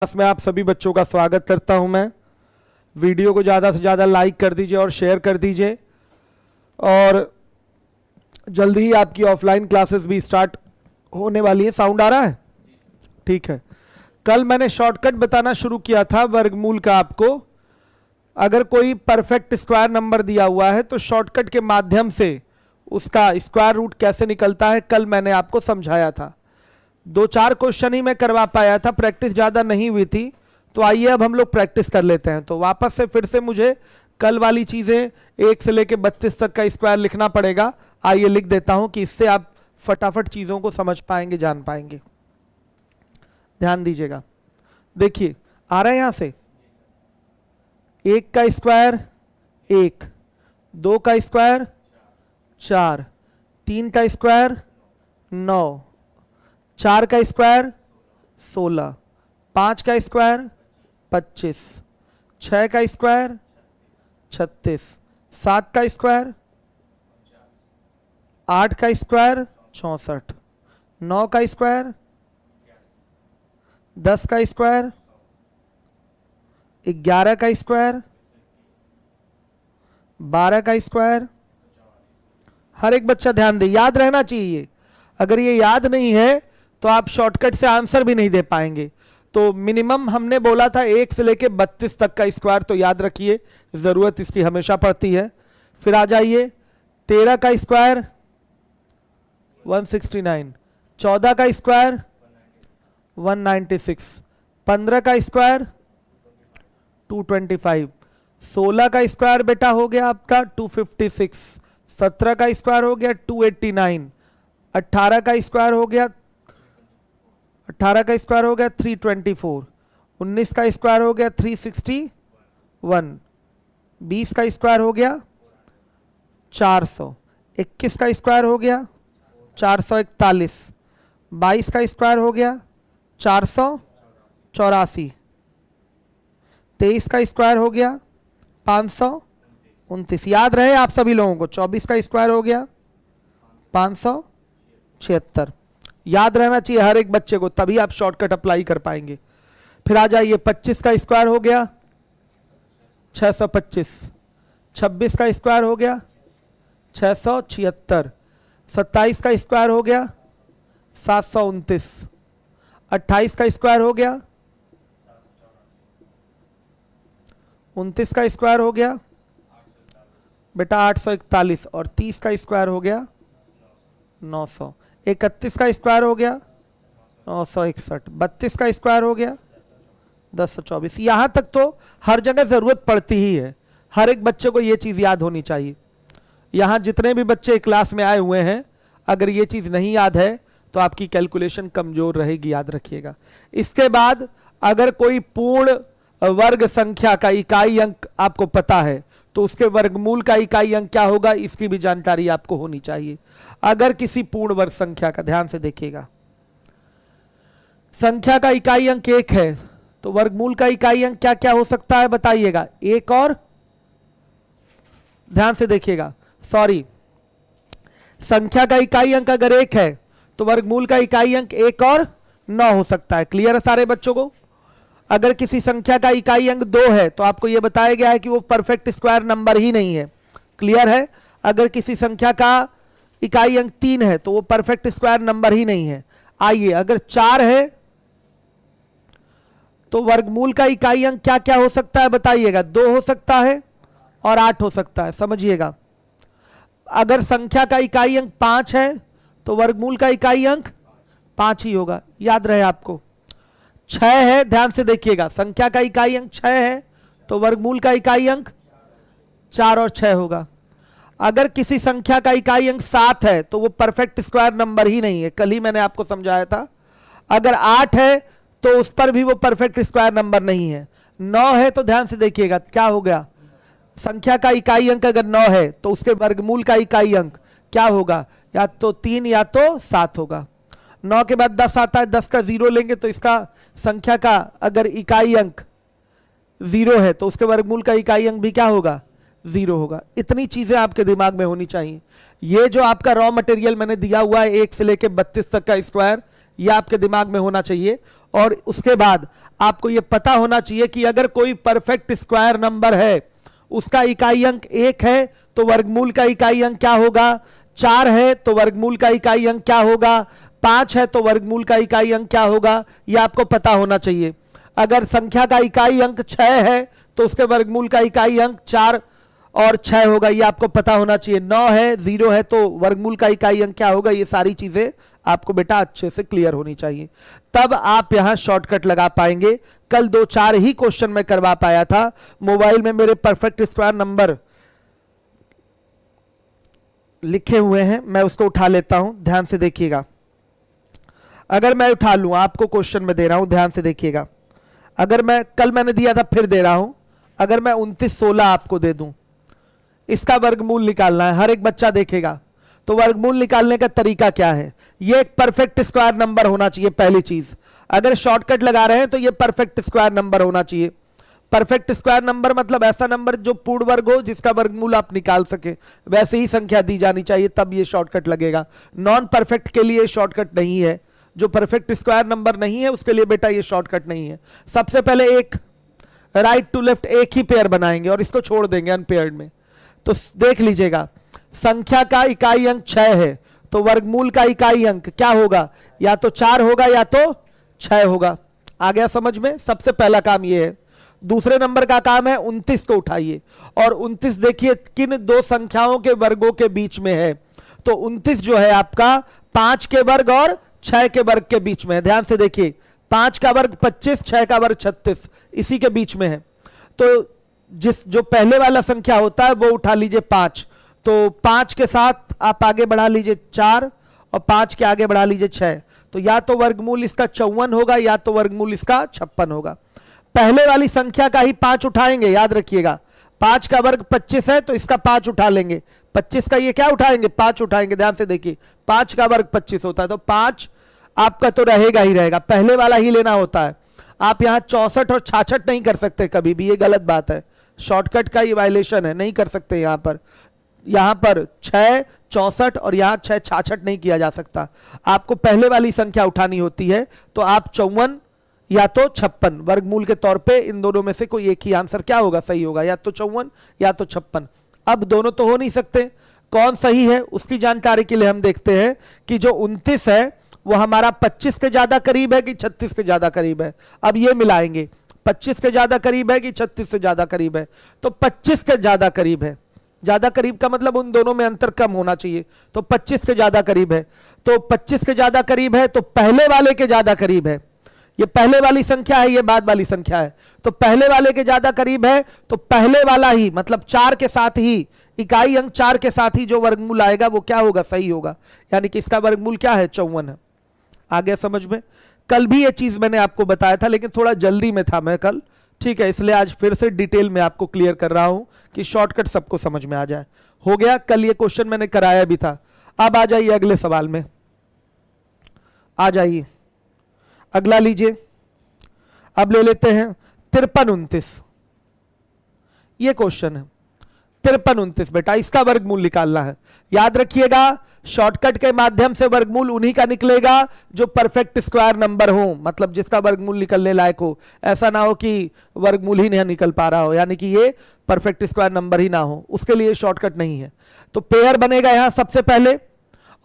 Class में आप सभी बच्चों का स्वागत करता हूं मैं। वीडियो को ज़्यादा से ज़्यादा लाइक कर दीजिए और शेयर कर दीजिए। और जल्दी ही आपकी ऑफलाइन क्लासेस भी स्टार्ट होने वाली है। साउंड आ रहा है? ठीक है। कल मैंने शॉर्टकट बताना शुरू किया था वर्गमूल का आपको। अगर कोई परफेक्ट स्क्वायर नंबर दिया हुआ है तो शॉर्टकट के माध्यम से उसका स्क्वायर रूट कैसे निकलता है कल मैंने आपको समझाया था। 2-4 क्वेश्चन ही मैं करवा पाया था, प्रैक्टिस ज़्यादा नहीं हुई थी। तो आइए अब हम लोग प्रैक्टिस कर लेते हैं। तो वापस से फिर से मुझे कल वाली चीज़ें 1 से लेकर 32 तक का स्क्वायर लिखना पड़ेगा। आइए लिख देता हूं कि इससे आप फटाफट चीज़ों को समझ पाएंगे, जान पाएंगे। ध्यान दीजिएगा। देखिए आ रहा है यहाँ से 1 का स्क्वायर 1, 2 का स्क्वायर 4, 3 का स्क्वायर 9, 4 का स्क्वायर 16, 5 का स्क्वायर 25, 6 का स्क्वायर 36, 7 का स्क्वायर 8 का स्क्वायर 64, 9 का स्क्वायर 10 का स्क्वायर 11 का स्क्वायर 12 का स्क्वायर। हर एक बच्चा ध्यान दे, याद रहना चाहिए। अगर ये याद नहीं है तो आप शॉर्टकट से आंसर भी नहीं दे पाएंगे। तो मिनिमम हमने बोला था 1 से लेके 32 तक का स्क्वायर, तो याद रखिए, जरूरत इसकी हमेशा पड़ती है। फिर आ जाइए 13 का स्क्वायर 169, 14 का स्क्वायर 196, 15 का स्क्वायर 225, 16 का स्क्वायर बेटा हो गया आपका 256, 17 का स्क्वायर हो गया 289, 18 का स्क्वायर हो गया 324, 19 का स्क्वायर हो गया 361, 20 का स्क्वायर हो गया 400, 21 का स्क्वायर हो गया 441, 22 का स्क्वायर हो गया 484, 23 का स्क्वायर हो गया 529। याद रहे आप सभी लोगों को। 24 का स्क्वायर हो गया 576। याद रहना चाहिए हर एक बच्चे को, तभी आप शॉर्टकट अप्लाई कर पाएंगे। फिर आ जाइए 25 का स्क्वायर हो गया 625, 26 का स्क्वायर हो गया 676, 27 का स्क्वायर हो गया 729, 28 का स्क्वायर हो गया 29 का स्क्वायर हो गया बेटा 841, और 30 का स्क्वायर हो गया 900, 31 का स्क्वायर हो गया 961, 32 का स्क्वायर हो गया 1024। यहां तक तो हर जगह जरूरत पड़ती ही है। हर एक बच्चे को यह चीज याद होनी चाहिए। यहां जितने भी बच्चे क्लास में आए हुए हैं, अगर ये चीज नहीं याद है तो आपकी कैलकुलेशन कमजोर रहेगी, याद रखिएगा। इसके बाद अगर कोई पूर्ण वर्ग संख्या का इकाई अंक आपको पता है तो उसके वर्गमूल का इकाई अंक क्या होगा, इसकी भी जानकारी आपको होनी चाहिए। अगर किसी पूर्ण वर्ग संख्या का, ध्यान से देखिएगा, संख्या का इकाई अंक 1 है तो वर्गमूल का इकाई अंक क्या क्या हो सकता है बताइएगा। 1 और, ध्यान से देखिएगा, सॉरी, संख्या का इकाई अंक अगर 1 है तो वर्गमूल का इकाई अंक 1 और 9 हो सकता है। क्लियर है सारे बच्चों को? अगर किसी संख्या का इकाई अंक 2 है तो आपको यह बताया गया है कि वो परफेक्ट स्क्वायर नंबर ही नहीं है। क्लियर है? अगर किसी संख्या का इकाई अंक 3 है तो वो परफेक्ट स्क्वायर नंबर ही नहीं है। आइए, अगर 4 है तो वर्गमूल का इकाई अंक क्या क्या हो सकता है बताइएगा। 2 हो सकता है और 8 हो सकता है, समझिएगा। अगर संख्या का इकाई अंक 5 है तो वर्गमूल का इकाई अंक 5 ही होगा, याद रहे आपको। 6 है, ध्यान से देखिएगा, संख्या का इकाई अंक 6 है तो वर्गमूल का इकाई अंक 4 और 6 होगा। अगर किसी संख्या का इकाई अंक 7 है तो वो परफेक्ट स्क्वायर नंबर ही नहीं है, कल ही मैंने आपको समझाया था। अगर 8 है तो उस पर भी वो परफेक्ट स्क्वायर नंबर नहीं है। 9 है तो ध्यान से देखिएगा, क्या हो गया, संख्या का इकाई अंक अगर 9 है तो उसके वर्गमूल का इकाई अंक क्या होगा, या तो 3 या तो 7 होगा। 9 के बाद 10 आता है, 10 का 0 लेंगे तो इसका संख्या का अगर इकाई अंक 0 है तो उसके वर्गमूल का इकाई अंक भी क्या होगा, 0 होगा। इतनी चीजें आपके दिमाग में होनी चाहिए। ये जो आपका रॉ मटेरियल मैंने दिया हुआ है 1 से लेकर 32 तक का स्क्वायर, ये आपके दिमाग में होना चाहिए। और उसके बाद आपको यह पता होना चाहिए कि अगर कोई परफेक्ट स्क्वायर नंबर है, उसका इकाई अंक 1 है तो वर्गमूल का इकाई अंक क्या होगा, 4 है तो वर्गमूल का इकाई अंक क्या होगा, 5 है तो वर्गमूल का इकाई अंक क्या होगा, यह आपको पता होना चाहिए। अगर संख्या का इकाई अंक 6 है तो उसके वर्गमूल का इकाई अंक 4 और 6 होगा, ये आपको पता होना चाहिए। 9 है, 0 है तो वर्गमूल का इकाई अंक क्या होगा, ये सारी चीजें आपको बेटा अच्छे से क्लियर होनी चाहिए, तब आप यहां शॉर्टकट लगा पाएंगे। कल 2-4 ही क्वेश्चन में करवा पाया था। मोबाइल में मेरे परफेक्ट स्क्वायर नंबर लिखे हुए हैं, मैं उसको उठा लेता हूं, ध्यान से देखिएगा। अगर मैं उठा लूं, आपको क्वेश्चन में दे रहा हूं, ध्यान से देखिएगा। अगर मैं कल मैंने दिया था, फिर दे रहा हूं, अगर मैं 29-16 आपको दे दूं, इसका वर्गमूल निकालना है, हर एक बच्चा देखेगा। तो वर्गमूल निकालने का तरीका क्या है, ये एक परफेक्ट स्क्वायर नंबर होना चाहिए। पहली चीज, अगर शॉर्टकट लगा रहे हैं तो ये परफेक्ट स्क्वायर नंबर होना चाहिए। परफेक्ट स्क्वायर नंबर मतलब ऐसा नंबर जो पूर्ण वर्ग हो, जिसका वर्गमूल आप निकाल सके, वैसे ही संख्या दी जानी चाहिए, तब ये शॉर्टकट लगेगा। नॉन परफेक्ट के लिए शॉर्टकट नहीं है, जो परफेक्ट स्क्वायर नंबर नहीं है उसके लिए बेटा ये शॉर्टकट नहीं है। सबसे पहले एक राइट टू लेफ्ट एक ही पेयर बनाएंगे और इसको छोड़ देंगे अनपेयर्ड में। तो देख लीजिएगा, संख्या का इकाई अंक 6 है तो वर्गमूल का इकाई अंक क्या होगा, या तो 4 होगा या तो 6 होगा। आ गया समझ में? सबसे पहला काम ये है। दूसरे नंबर का काम है 29 को उठाइए, और 29 देखिए किन दो संख्याओं के वर्गों के बीच में है। तो 29 जो है आपका 5 के वर्ग और 6 के वर्ग के बीच में है। ध्यान से देखिए, 5 का वर्ग 25, 6 का वर्ग 36, इसी के बीच में है। तो जो पहले वाला संख्या होता है वो उठा लीजिए 5, तो 5 के साथ आप आगे बढ़ा लीजिए 4 और 5 के आगे बढ़ा लीजिए 6। तो या तो वर्गमूल इसका 54 होगा या तो वर्गमूल इसका 56 होगा। पहले वाली संख्या का ही 5 उठाएंगे, याद रखिएगा। 5 का वर्ग 25 है तो इसका 5 उठा लेंगे, 25 का ये क्या उठाएंगे, 5 उठाएंगे। ध्यान से देखिए, 5 का वर्ग 25 होता है तो 5 आपका तो रहेगा ही रहेगा, पहले वाला ही लेना होता है। आप यहां 64 और 66 नहीं कर सकते कभी भी, ये गलत बात है, शॉर्टकट का ये वायलेशन है, नहीं कर सकते। यहां पर 6 64 और यहां 6 66 नहीं किया जा सकता। आपको पहले वाली संख्या उठानी होती है, तो आप 54 या तो 56 वर्गमूल के तौर पे इन दोनों में से कोई एक ही आंसर क्या होगा, सही होगा, या तो 54 या तो 56। अब दोनों तो हो नहीं सकते, कौन सही है उसकी जानकारी के लिए हम देखते हैं कि जो 29 है वो हमारा 25 के ज्यादा करीब है कि 36 के ज्यादा करीब है। अब ये मिलाएंगे, 25 के ज्यादा करीब है कि 36 से ज्यादा करीब है, तो 25 के ज्यादा करीब है। ज्यादा करीब का मतलब उन दोनों में अंतर कम होना चाहिए, तो 25 के ज्यादा करीब है। तो 25 के ज्यादा करीब है तो पहले वाले के ज्यादा करीब है। ये पहले वाली संख्या है, ये बाद वाली संख्या है, तो पहले वाले के ज्यादा करीब है, तो पहले वाला ही मतलब 4 के साथ ही, इकाई अंक 4 के साथ ही जो वर्गमूल आएगा वो क्या होगा, सही होगा। यानी कि इसका वर्गमूल क्या है, 54 है। आ गया समझ में? कल भी ये चीज मैंने आपको बताया था, लेकिन थोड़ा जल्दी में था मैं कल, ठीक है, इसलिए आज फिर से डिटेल में आपको क्लियर कर रहा हूं कि शॉर्टकट सबको समझ में आ जाए। हो गया, कल ये क्वेश्चन मैंने कराया भी था। अब आ जाइए अगले सवाल में, आ जाइए अगला लीजिए। अब ले लेते हैं 53-29, ये क्वेश्चन है 53-29 बेटा, इसका वर्गमूल निकालना है। याद रखिएगा, शॉर्टकट के माध्यम से वर्गमूल उन्हीं का निकलेगा जो परफेक्ट स्क्वायर नंबर हो, मतलब जिसका वर्गमूल निकलने लायक हो। ऐसा ना हो कि वर्गमूल ही नहीं निकल पा रहा हो, यानी कि ये परफेक्ट स्क्वायर नंबर ही ना हो, उसके लिए शॉर्टकट नहीं है। तो पेयर बनेगा यहां सबसे पहले,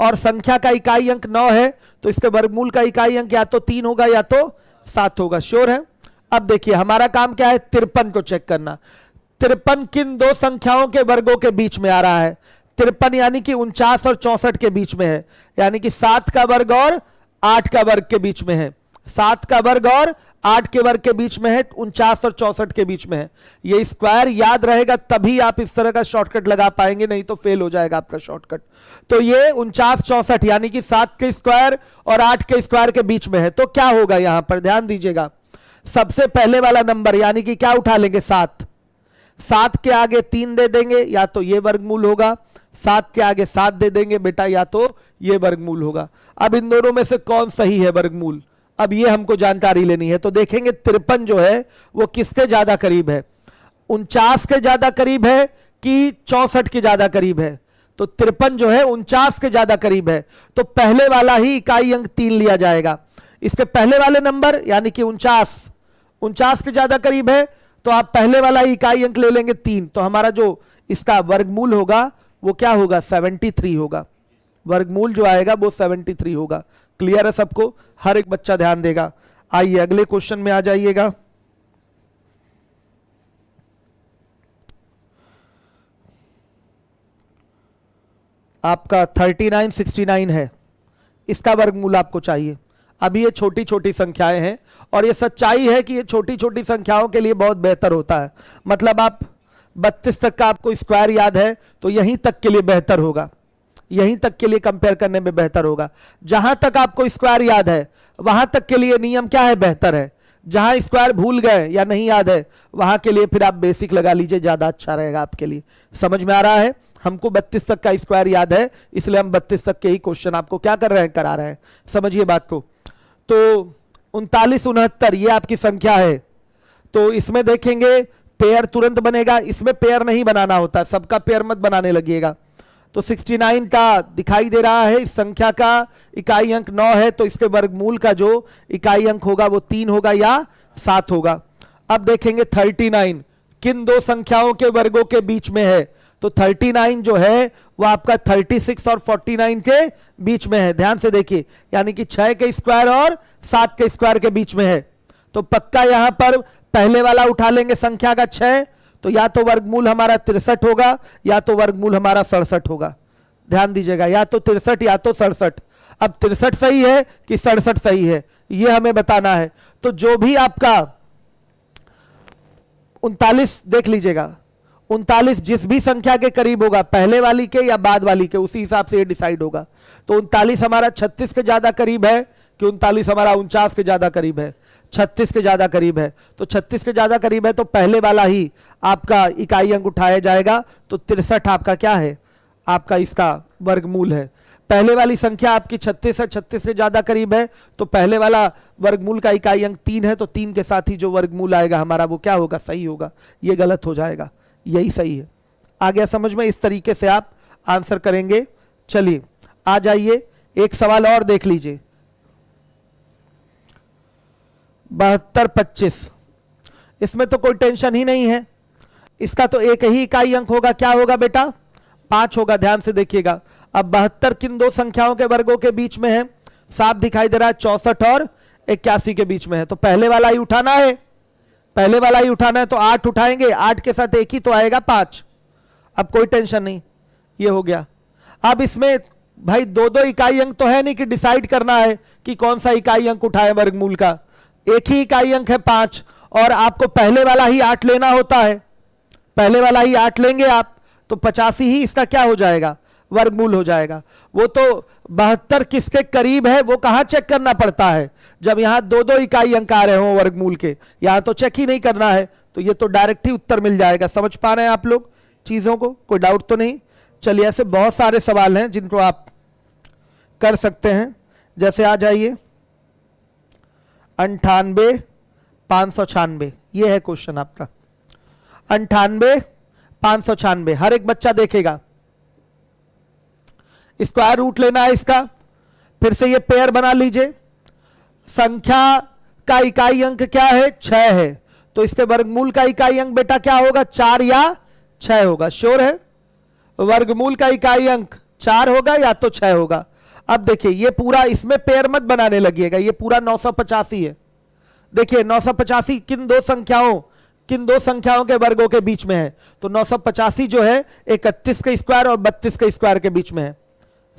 और संख्या का इकाई अंक 9 है तो इसके वर्गमूल का इकाई अंक या तो 3 होगा या तो 7 होगा। श्योर है? अब देखिए हमारा काम क्या है, 53 को चेक करना। 53 किन दो संख्याओं के वर्गों के बीच में आ रहा है, 53 यानी कि 49 और 64 के बीच में है, यानी कि 7 का वर्ग और 8 का वर्ग के बीच में है। 7 का वर्ग और 8 के वर्ग के बीच में है, 49 और 64 के बीच में है। ये स्क्वायर याद रहेगा तभी आप इस तरह का शॉर्टकट लगा पाएंगे, नहीं तो फेल हो जाएगा आपका शॉर्टकट। तो ये 49-64 यानी कि 7 के स्क्वायर और 8 के स्क्वायर के बीच में है। तो क्या होगा यहां पर, ध्यान दीजिएगा, सबसे पहले वाला नंबर यानी कि क्या उठा लेंगे, 7। 7 के आगे 3 दे देंगे, या तो ये वर्गमूल होगा। 7 के आगे 7 दे देंगे बेटा, या तो ये वर्गमूल होगा। अब इन दोनों में से कौन सही है वर्गमूल, अब ये हमको जानकारी लेनी है। तो देखेंगे 53 जो है वो किसके ज्यादा करीब है, 49 के ज्यादा करीब है कि 64 के ज्यादा करीब है। तो 53 जो है 49 के ज्यादा करीब है, तो पहले वाला ही इकाई अंक 3 लिया जाएगा। इसके पहले वाले नंबर यानी कि 49 49 के ज्यादा करीब है तो आप पहले वाला इकाई अंक ले लेंगे 3, तो हमारा जो इसका वर्गमूल होगा वो क्या होगा 73 होगा। वर्गमूल जो आएगा वो 73 होगा। क्लियर है सबको? हर एक बच्चा ध्यान देगा। आइए अगले क्वेश्चन में आ जाइएगा। आपका 3969 है, इसका वर्गमूल आपको चाहिए। अभी ये छोटी छोटी संख्याएं हैं और ये सच्चाई है कि ये छोटी छोटी संख्याओं के लिए बहुत बेहतर होता है। मतलब आप 32 तक का आपको स्क्वायर याद है तो यहीं तक के लिए बेहतर होगा, यहीं तक के लिए कंपेयर करने में बेहतर होगा। जहां तक आपको स्क्वायर याद है वहां तक के लिए नियम क्या है, बेहतर है। जहां स्क्वायर भूल गए या नहीं याद है वहां के लिए फिर आप बेसिक लगा लीजिए, ज्यादा अच्छा रहेगा आपके लिए। समझ में आ रहा है? हमको 32 तक का स्क्वायर याद है इसलिए हम 32 तक के ही क्वेश्चन आपको क्या कर रहे हैं, करा रहे हैं। समझिए बात को। तो 39 69 ये आपकी संख्या है। तो इसमें देखेंगे पेयर तुरंत बनेगा, इसमें पेयर नहीं बनाना होता, सबका पेयर मत बनाने लगिएगा। तो 69 का दिखाई दे रहा है, इस संख्या का इकाई अंक 9 है तो इसके वर्गमूल का जो इकाई अंक होगा वो 3 होगा या 7 होगा। अब देखेंगे 39 किन दो संख्याओं के वर्गों के बीच में है। तो 39 जो है वो आपका 36 और 49 के बीच में है। ध्यान से देखिए, यानी कि 6 के स्क्वायर और 7 के स्क्वायर के बीच में है। तो पक्का यहां पर पहले वाला उठा लेंगे संख्या का 6, तो या तो वर्गमूल हमारा 63 होगा या तो वर्गमूल हमारा 67 होगा। ध्यान दीजिएगा, या तो 63 या तो 67। अब 63 सही है कि 67 सही है ये हमें बताना है। तो जो भी आपका 39 देख लीजिएगा, 39 जिस भी संख्या के करीब होगा, पहले वाली के या बाद वाली के, उसी हिसाब से ये डिसाइड होगा। तो 39 हमारा 36 के ज्यादा करीब है कि 39 हमारा 49 के ज्यादा करीब है? 36 के ज्यादा करीब है। तो 36 के ज्यादा करीब है तो पहले वाला ही आपका इकाई अंक उठाया जाएगा। तो 63 आपका क्या है, आपका इसका वर्गमूल है। पहले वाली संख्या आपकी 36 है, 36 से ज्यादा करीब है तो पहले वाला वर्गमूल का इकाई अंक 3 है, तो 3 के साथ ही जो वर्गमूल आएगा हमारा वो क्या होगा, सही होगा। ये गलत हो जाएगा, यही सही है। आ गया समझ में? इस तरीके से आप आंसर करेंगे। चलिए आ जाइए, एक सवाल और देख लीजिए। 72 25, इसमें तो कोई टेंशन ही नहीं है, इसका तो एक ही इकाई अंक होगा। क्या होगा बेटा? 5 होगा। ध्यान से देखिएगा। अब 72 किन दो संख्याओं के वर्गों के बीच में है? साफ दिखाई दे रहा है 64 और 81 के बीच में है। तो पहले वाला ही उठाना है, पहले वाला ही उठाना है। तो 8 उठाएंगे, 8 के साथ एक ही तो आएगा 5। अब कोई टेंशन नहीं, ये हो गया। अब इसमें भाई दो दो इकाई अंक तो है नहीं कि डिसाइड करना है कि कौन सा इकाई अंक उठाए वर्गमूल का। एक ही इकाई अंक है 5 और आपको पहले वाला ही 8 लेना होता है। पहले वाला ही 8 लेंगे आप तो 85 ही इसका क्या हो जाएगा, वर्गमूल हो जाएगा। वो तो 72 किसके करीब है वो कहां चेक करना पड़ता है, जब यहां दो दो इकाई अंक आ रहे हो वर्गमूल के। यहां तो चेक ही नहीं करना है, तो ये तो डायरेक्ट ही उत्तर मिल जाएगा। समझ पा रहे हैं आप लोग चीजों को? कोई डाउट तो नहीं? चलिए ऐसे बहुत सारे सवाल हैं जिनको आप कर सकते हैं। जैसे आ जाइए 98 596, ये है क्वेश्चन आपका। 98 596 हर एक बच्चा देखेगा। स्क्वायर रूट लेना है इसका, फिर से ये पेयर बना लीजिए। संख्या का इकाई अंक क्या है, 6 है, तो इसके वर्गमूल का इकाई अंक बेटा क्या होगा, 4 या 6 होगा। श्योर है? वर्गमूल का इकाई अंक 4 होगा या तो 6 होगा। अब देखिए ये पूरा, इसमें पेयर मत बनाने लगिएगा, ये पूरा 985 है। देखिए 985 किन दो संख्याओं के वर्गों के बीच में है। तो 985 जो है 31 के स्क्वायर और 32 के स्क्वायर के बीच में है।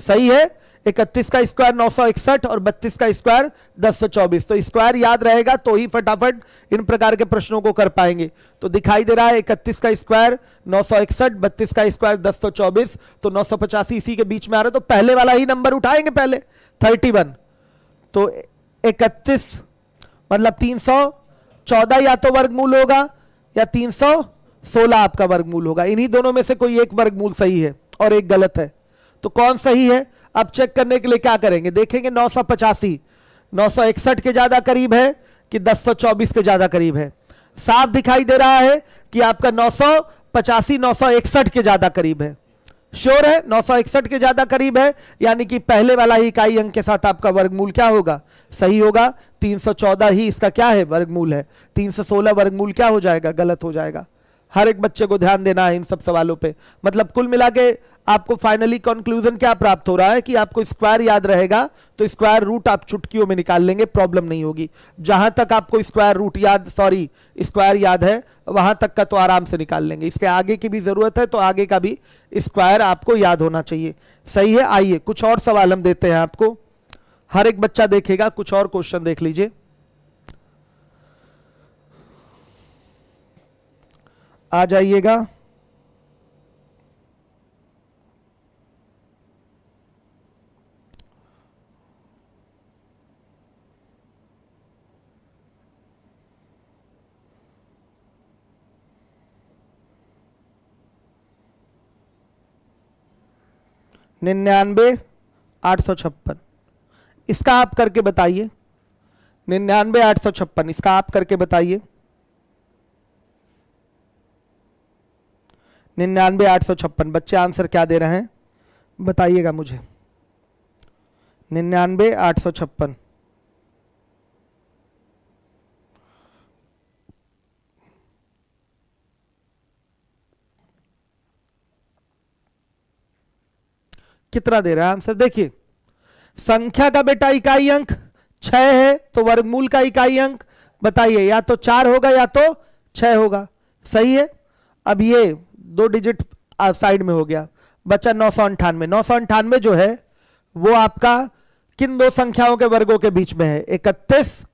सही है? 31 का स्क्वायर 961 और 32 का स्क्वायर 1024। तो स्क्वायर याद रहेगा तो ही फटाफट इन प्रकार के प्रश्नों को कर पाएंगे। तो दिखाई दे रहा है 31 का स्क्वायर 961, 32 का स्क्वायर 1024, तो 985 इसी के बीच में आ रहा है। तो पहले वाला ही नंबर उठाएंगे पहले, 31। तो 31 मतलब 314 या तो वर्गमूल होगा या 316 आपका वर्गमूल होगा। इन्हीं दोनों में से कोई एक वर्गमूल सही है और एक गलत है। तो कौन सही है अब चेक करने के लिए क्या करेंगे, देखेंगे 985 961 के ज्यादा करीब है कि 1024 के ज्यादा करीब है। साफ दिखाई दे रहा है कि आपका 985 961 के ज्यादा करीब है। श्योर है 961 के ज्यादा करीब है, यानी कि पहले वाला ही इकाई अंक के साथ आपका वर्गमूल क्या होगा, सही होगा। 314 ही इसका क्या है, वर्गमूल है। 316 वर्गमूल क्या हो जाएगा, गलत हो जाएगा। हर एक बच्चे को ध्यान देना है इन सब सवालों पे। मतलब कुल मिला के आपको फाइनली कंक्लूजन क्या प्राप्त हो रहा है कि आपको स्क्वायर याद रहेगा तो स्क्वायर रूट आप चुटकियों में निकाल लेंगे, प्रॉब्लम नहीं होगी। जहां तक आपको स्क्वायर याद है वहां तक का तो आराम से निकाल लेंगे। इसके आगे की भी जरूरत है तो आगे का भी स्क्वायर आपको याद होना चाहिए। सही है। आइए कुछ और सवाल हम देते हैं आपको, हर एक बच्चा देखेगा। कुछ और क्वेश्चन देख लीजिए, आ जाइएगा। निन्यानवे 856, इसका आप करके बताइए। 99 856 इसका आप करके बताइए। 99 856 बच्चे आंसर क्या दे रहे हैं बताइएगा मुझे। 99 856 कितना दे रहा है आंसर, देखिए। संख्या का बेटा इकाई अंक 6 है तो वर्गमूल का इकाई अंक बताइए, या तो 4 होगा या तो 6 होगा। सही है। अब ये 2 डिजिट साइड में हो गया, बचा 998। 998 जो है वो आपका किन दो संख्याओं के वर्गों के बीच में है, 31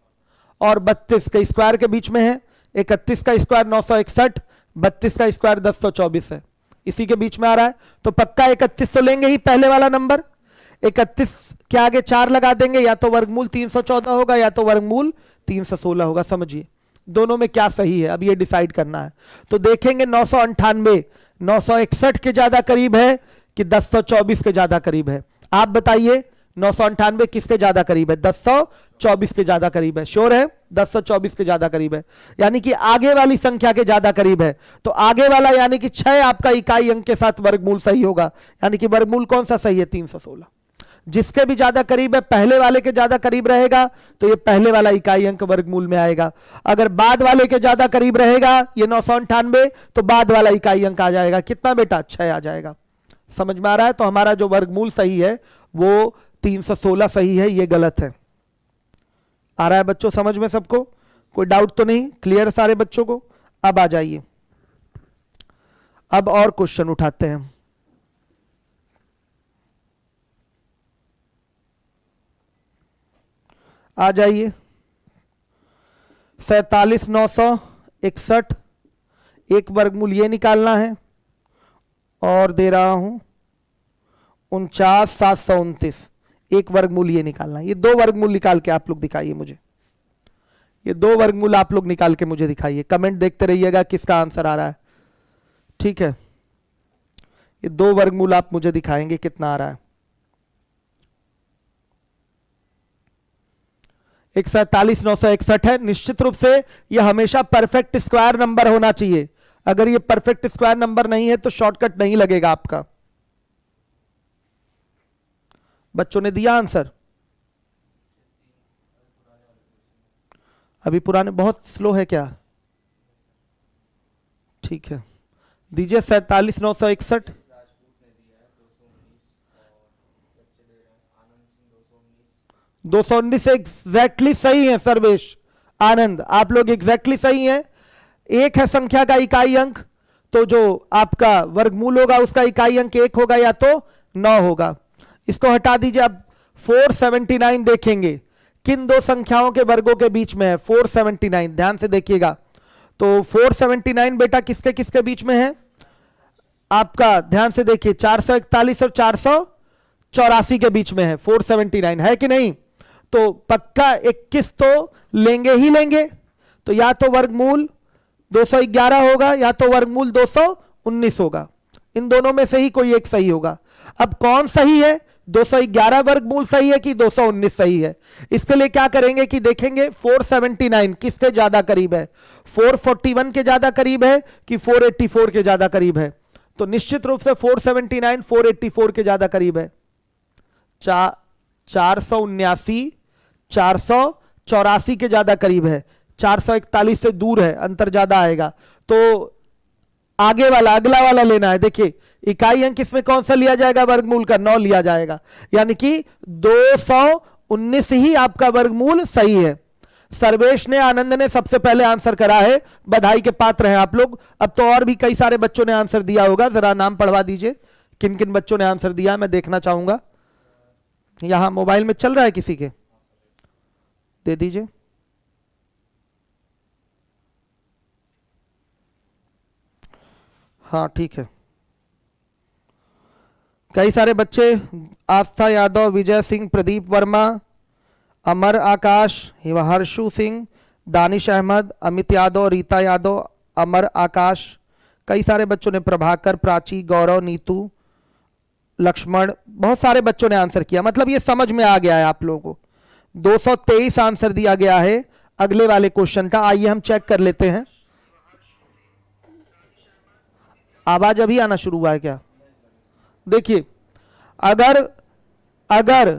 और 32 के स्क्वायर के बीच में है। 31 का स्क्वायर 961, 32 का स्क्वायर 1024 है, इसी के बीच में आ रहा है। तो पक्का 31 तो लेंगे ही, पहले वाला नंबर। 31 के आगे 4 लगा देंगे, या तो वर्गमूल 314 होगा या तो वर्गमूल 316 होगा। समझिए दोनों में क्या सही है, अब ये डिसाइड करना है। तो देखेंगे 998 961 के ज्यादा करीब है कि 1024 के ज्यादा करीब है। आप बताइए 998 किसके ज्यादा करीब है, 1024 के ज्यादा करीब है। श्योर है 1024 के ज्यादा करीब है, यानी कि आगे वाली संख्या के ज्यादा करीब है। तो आगे वाला यानी कि 6 आपका इकाई अंक के साथ वर्गमूल सही होगा, यानी कि वर्गमूल कौन सा सही है, 316। जिसके भी ज्यादा करीब है, पहले वाले के ज्यादा करीब रहेगा तो ये पहले वाला इकाई अंक वर्गमूल में आएगा। अगर बाद वाले के ज्यादा करीब रहेगा ये 998, तो बाद वाला इकाई अंक आ जाएगा कितना बेटा, 6 आ जाएगा। समझ में आ रहा है। तो हमारा जो वर्गमूल सही है वो 316 सही है, ये गलत है। आ रहा है बच्चों समझ में सबको, कोई डाउट तो नहीं, क्लियर सारे बच्चों को। अब आ जाइए, अब और क्वेश्चन उठाते हैं। आ जाइए। 47,961 एक वर्गमूल ये निकालना है, और दे रहा हूं 49,729 एक वर्गमूल ये निकालना है। ये 2 वर्गमूल निकाल के आप लोग दिखाइए मुझे, ये 2 वर्गमूल आप लोग निकाल के मुझे दिखाइए। कमेंट देखते रहिएगा किसका आंसर आ रहा है, ठीक है। ये 2 वर्गमूल आप मुझे दिखाएंगे कितना आ रहा है। 47,961 है। निश्चित रूप से ये हमेशा परफेक्ट स्क्वायर नंबर होना चाहिए। अगर ये परफेक्ट स्क्वायर नंबर नहीं है तो शॉर्टकट नहीं लगेगा आपका। बच्चों ने दिया आंसर, अभी पुराने बहुत स्लो है क्या, ठीक है दीजिए। 47,961 219 एग्जैक्टली सही है। सर्वेश आनंद आप लोग एग्जैक्टली सही हैं। एक है संख्या का इकाई अंक, तो जो आपका वर्गमूल होगा उसका इकाई अंक 1 होगा या तो 9 होगा। इसको हटा दीजिए। अब 479 देखेंगे किन दो संख्याओं के वर्गों के बीच में है। 479 ध्यान से देखिएगा। तो 479 बेटा किसके किसके बीच में है आपका, ध्यान से देखिए 441 और 484 के बीच में है 479, है कि नहीं। तो पक्का 21 तो लेंगे ही लेंगे। तो या तो वर्गमूल 211 होगा या तो वर्गमूल 219 होगा, इन दोनों में से ही कोई एक सही होगा। अब कौन सही है, 211 वर्गमूल सही है कि 219 सही है। इसके लिए क्या करेंगे कि देखेंगे 479 किसके ज्यादा करीब है, 441 के ज्यादा करीब है कि 484 के ज्यादा करीब है। तो निश्चित रूप से 479 484 के ज्यादा करीब है। 479 484 के ज्यादा करीब है। 441 से दूर है, अंतर ज्यादा आएगा। तो आगे वाला, अगला वाला लेना है। देखिए इकाई अंक इसमें कौन सा लिया जाएगा? वर्गमूल का 9 लिया जाएगा, यानी कि 219 ही आपका वर्गमूल सही है। सर्वेश ने, आनंद ने सबसे पहले आंसर करा है, बधाई के पात्र हैं आप लोग। अब तो और भी कई सारे बच्चों ने आंसर दिया होगा, जरा नाम पढ़वा दीजिए किन किन बच्चों ने आंसर दिया, मैं देखना चाहूंगा। यहां मोबाइल में चल रहा है किसी के? दे दीजिए। हाँ ठीक है, कई सारे बच्चे, आस्था यादव, विजय सिंह, प्रदीप वर्मा, अमर आकाश, हर्षु सिंह, दानिश अहमद, अमित यादव, रीता यादव, अमर आकाश, कई सारे बच्चों ने, प्रभाकर, प्राची, गौरव, नीतू, लक्ष्मण, बहुत सारे बच्चों ने आंसर किया। मतलब ये समझ में आ गया है आप लोगों को। 223 आंसर दिया गया है अगले वाले क्वेश्चन का। आइए हम चेक कर लेते हैं। आवाज अभी आना शुरू हुआ है क्या? देखिए अगर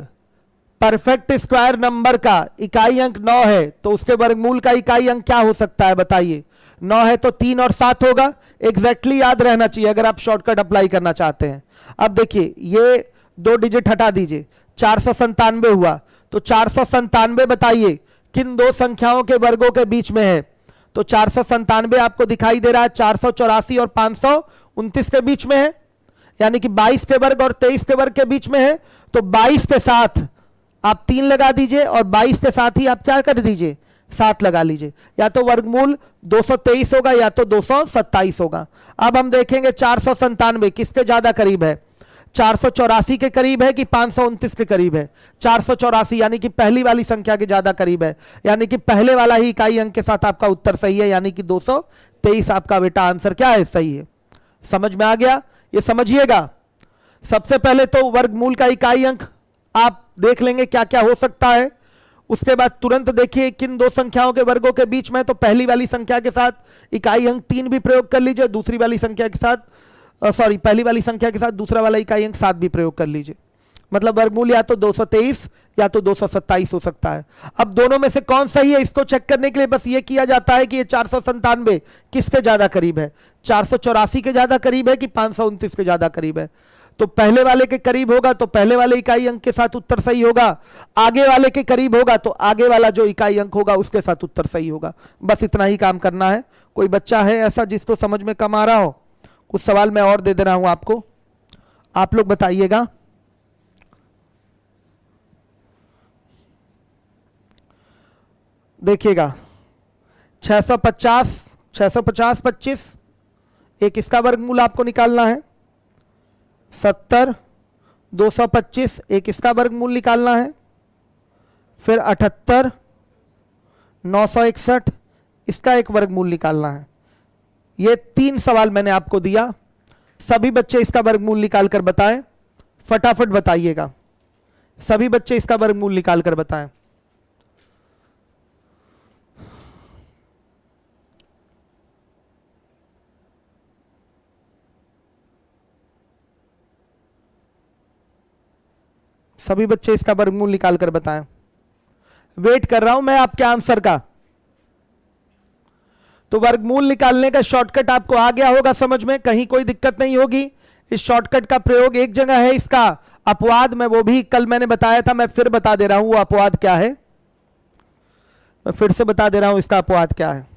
परफेक्ट स्क्वायर नंबर का इकाई अंक 9 है तो उसके वर्गमूल का इकाई अंक क्या हो सकता है बताइए? 9 है तो 3 और 7 होगा। एग्जैक्टली याद रहना चाहिए अगर आप शॉर्टकट अप्लाई करना चाहते हैं। अब देखिए ये 2 डिजिट हटा दीजिए, 497 हुआ। तो 497 बताइए किन दो संख्याओं के वर्गों के बीच में है? तो 497 आपको दिखाई दे रहा है 484 और 529 के बीच में है, यानी कि 22 के वर्ग और 23 के वर्ग के बीच में है। तो 22 के साथ आप 3 लगा दीजिए और 22 के साथ ही आप क्या कर दीजिए? 7 लगा लीजिए। या तो वर्गमूल 223 होगा या तो 227 होगा। अब हम देखेंगे 497 किसके ज्यादा करीब है? 484 के करीब है कि 529 के करीब है? 484 यानी कि पहली वाली संख्या के ज्यादा करीब है, यानी कि पहले वाला ही इकाई अंक के साथ आपका उत्तर सही है, यानी कि 223 आपका बेटा आंसर क्या है? सही है। समझ में आ गया? ये समझिएगा। सबसे पहले तो वर्गमूल का इकाई अंक आप देख लेंगे क्या क्या हो सकता है। उसके बाद तुरंत देखिए किन दो संख्याओं के वर्गों के बीच में, तो पहली वाली संख्या के साथ इकाई अंक 3 भी प्रयोग कर लीजिए, दूसरी वाली संख्या के साथ पहली वाली संख्या के साथ दूसरा वाला इकाई अंक 7 भी प्रयोग कर लीजिए। मतलब वर्गमूल या तो 223 या तो 227 हो सकता है। अब दोनों में से कौन सही है इसको चेक करने के लिए बस ये किया जाता है कि ये 497 किसके ज्यादा करीब है? 484 के ज्यादा करीब है कि 529 के ज्यादा करीब है? तो पहले वाले के करीब होगा तो पहले वाले इकाई अंक के साथ उत्तर सही होगा, आगे वाले के करीब होगा तो आगे वाला जो इकाई अंक होगा उसके साथ उत्तर सही होगा। बस इतना ही काम करना है। कोई बच्चा है ऐसा जिसको समझ में कम आ रहा हो? कुछ सवाल मैं और दे दे रहा हूं आपको, आप लोग बताइएगा। देखिएगा 650 25 एक इसका वर्गमूल आपको निकालना है। 70 225 एक इसका वर्गमूल निकालना है। फिर 78 961 इसका एक वर्गमूल निकालना है। ये 3 सवाल मैंने आपको दिया। सभी बच्चे इसका वर्गमूल निकाल कर बताएं, फटाफट बताइएगा। सभी बच्चे इसका वर्गमूल निकाल कर बताएं। सभी बच्चे इसका वर्गमूल निकाल कर बताएं। वेट कर रहा हूं मैं आपके आंसर का। तो वर्गमूल निकालने का शॉर्टकट आपको आ गया होगा समझ में, कहीं कोई दिक्कत नहीं होगी। इस शॉर्टकट का प्रयोग एक जगह है, इसका अपवाद में वो भी कल मैंने बताया था, मैं फिर बता दे रहा हूं वो अपवाद क्या है। मैं फिर से बता दे रहा हूं इसका अपवाद क्या है।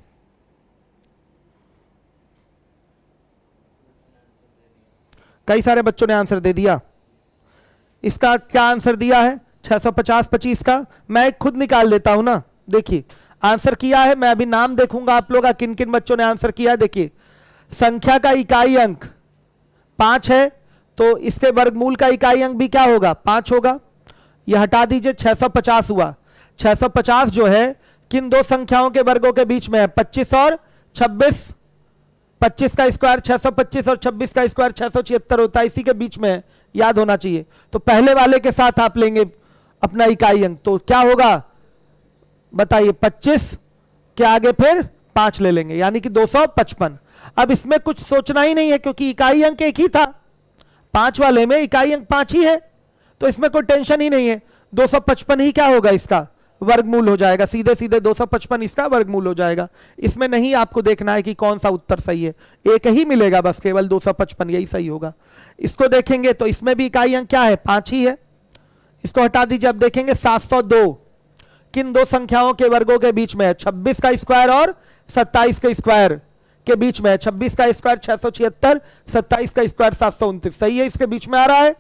कई सारे बच्चों ने आंसर दे दिया। इसका क्या आंसर दिया है? 650 25 का मैं खुद निकाल देता हूं ना। देखिए आंसर किया है, मैं अभी नाम देखूंगा आप लोग का किन किन बच्चों ने आंसर किया है। देखिए संख्या का इकाई अंक 5 है तो इसके वर्गमूल का इकाई अंक भी क्या होगा? 5 होगा। यह हटा दीजिए, 650 हुआ। 650 जो है किन दो संख्याओं के वर्गों के बीच में है? 25 और 26। 25 का स्क्वायर 625 और 26 का स्क्वायर 676 होता है, इसी के बीच में है, याद होना चाहिए। तो पहले वाले के साथ आप लेंगे अपना इकाई अंक, तो क्या होगा बताइए? 25 के आगे फिर 5 ले लेंगे, यानी कि 255। अब इसमें कुछ सोचना ही नहीं है क्योंकि इकाई अंक एक ही था, 5 वाले में इकाई अंक 5 ही है, तो इसमें कोई टेंशन ही नहीं है। 255 ही क्या होगा, इसका वर्गमूल हो जाएगा, सीधे सीधे 255 इसका वर्गमूल हो जाएगा। इसमें नहीं आपको देखना है कि कौन सा उत्तर सही है, एक ही मिलेगा बस, केवल 255 यही सही होगा। इसको देखेंगे तो इसमें भी इकाई अंक क्या है, 5 ही है, इसको हटा दीजिए। अब देखेंगे 702 किन दो संख्याओं के वर्गों के बीच में है, 26 का स्क्वायर और 27 के स्क्वायर के बीच में है। 26 का स्क्वायर 676, 27 का स्क्वायर 729, सही है, इसके बीच में आ रहा है,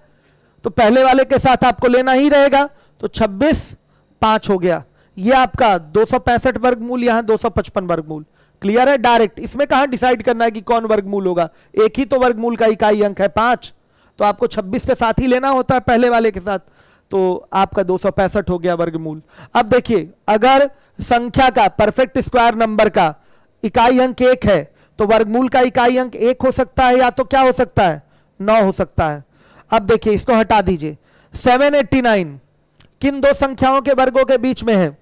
तो पहले वाले के साथ आपको लेना ही रहेगा। तो 26 5 हो गया, ये आपका 265 वर्गमूल, यहां 255 वर्गमूल। क्लियर है, डायरेक्ट। इसमें कहां डिसाइड करना है कि कौन वर्गमूल होगा, एक ही तो वर्गमूल का इकाई अंक है 5, तो आपको 26 के साथ ही लेना होता है पहले वाले के साथ, तो आपका 265 हो गया वर्गमूल। अब देखिए, अगर संख्या का, परफेक्ट स्क्वायर नंबर का इकाई अंक 1 है तो वर्गमूल का इकाई अंक 1 हो सकता है, या तो क्या हो सकता है, 9 हो सकता है। अब देखिए, इसको हटा दीजिए। 789 किन दो संख्याओं के वर्गों के बीच में है,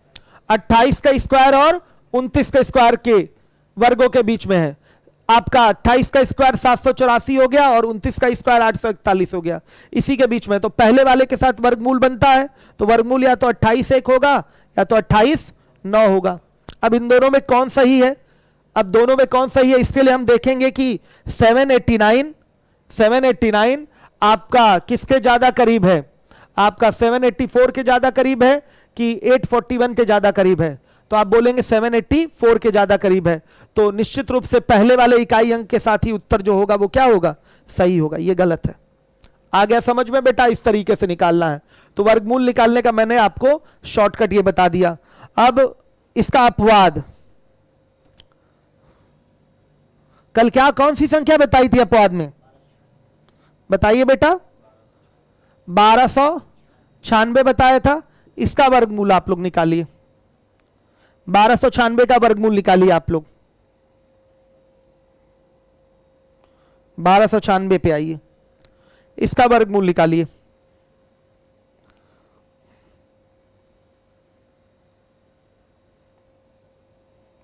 28 का स्क्वायर और 29 के स्क्वायर के वर्गों के बीच में है। आपका 28 का स्क्वायर 784 हो गया और 29 का स्क्वायर 841 हो गया, इसी के बीच में। तो पहले वाले के साथ वर्गमूल बनता है, तो वर्गमूल या तो 28 1 होगा या तो 28 9 होगा। अब इन दोनों में कौन सही है, अब दोनों में कौन सही है, इसके लिए हम देखेंगे कि 789 आपका किसके ज्यादा करीब है, आपका 784 के ज्यादा करीब है कि 841 के ज्यादा करीब है। तो आप बोलेंगे 784 के ज्यादा करीब है, तो निश्चित रूप से पहले वाले इकाई अंक के साथ ही उत्तर जो होगा वो क्या होगा, सही होगा। ये गलत है। आ गया समझ में बेटा, इस तरीके से निकालना है। तो वर्गमूल निकालने का मैंने आपको शॉर्टकट ये बता दिया। अब इसका अपवाद, कल क्या कौन सी संख्या बताई थी अपवाद में, बताइए बेटा, 1296 बताया था। इसका वर्गमूल आप लोग निकालिए, 1296 का वर्गमूल निकालिए आप लोग, 1296 पे आइए, इसका वर्गमूल निकालिए।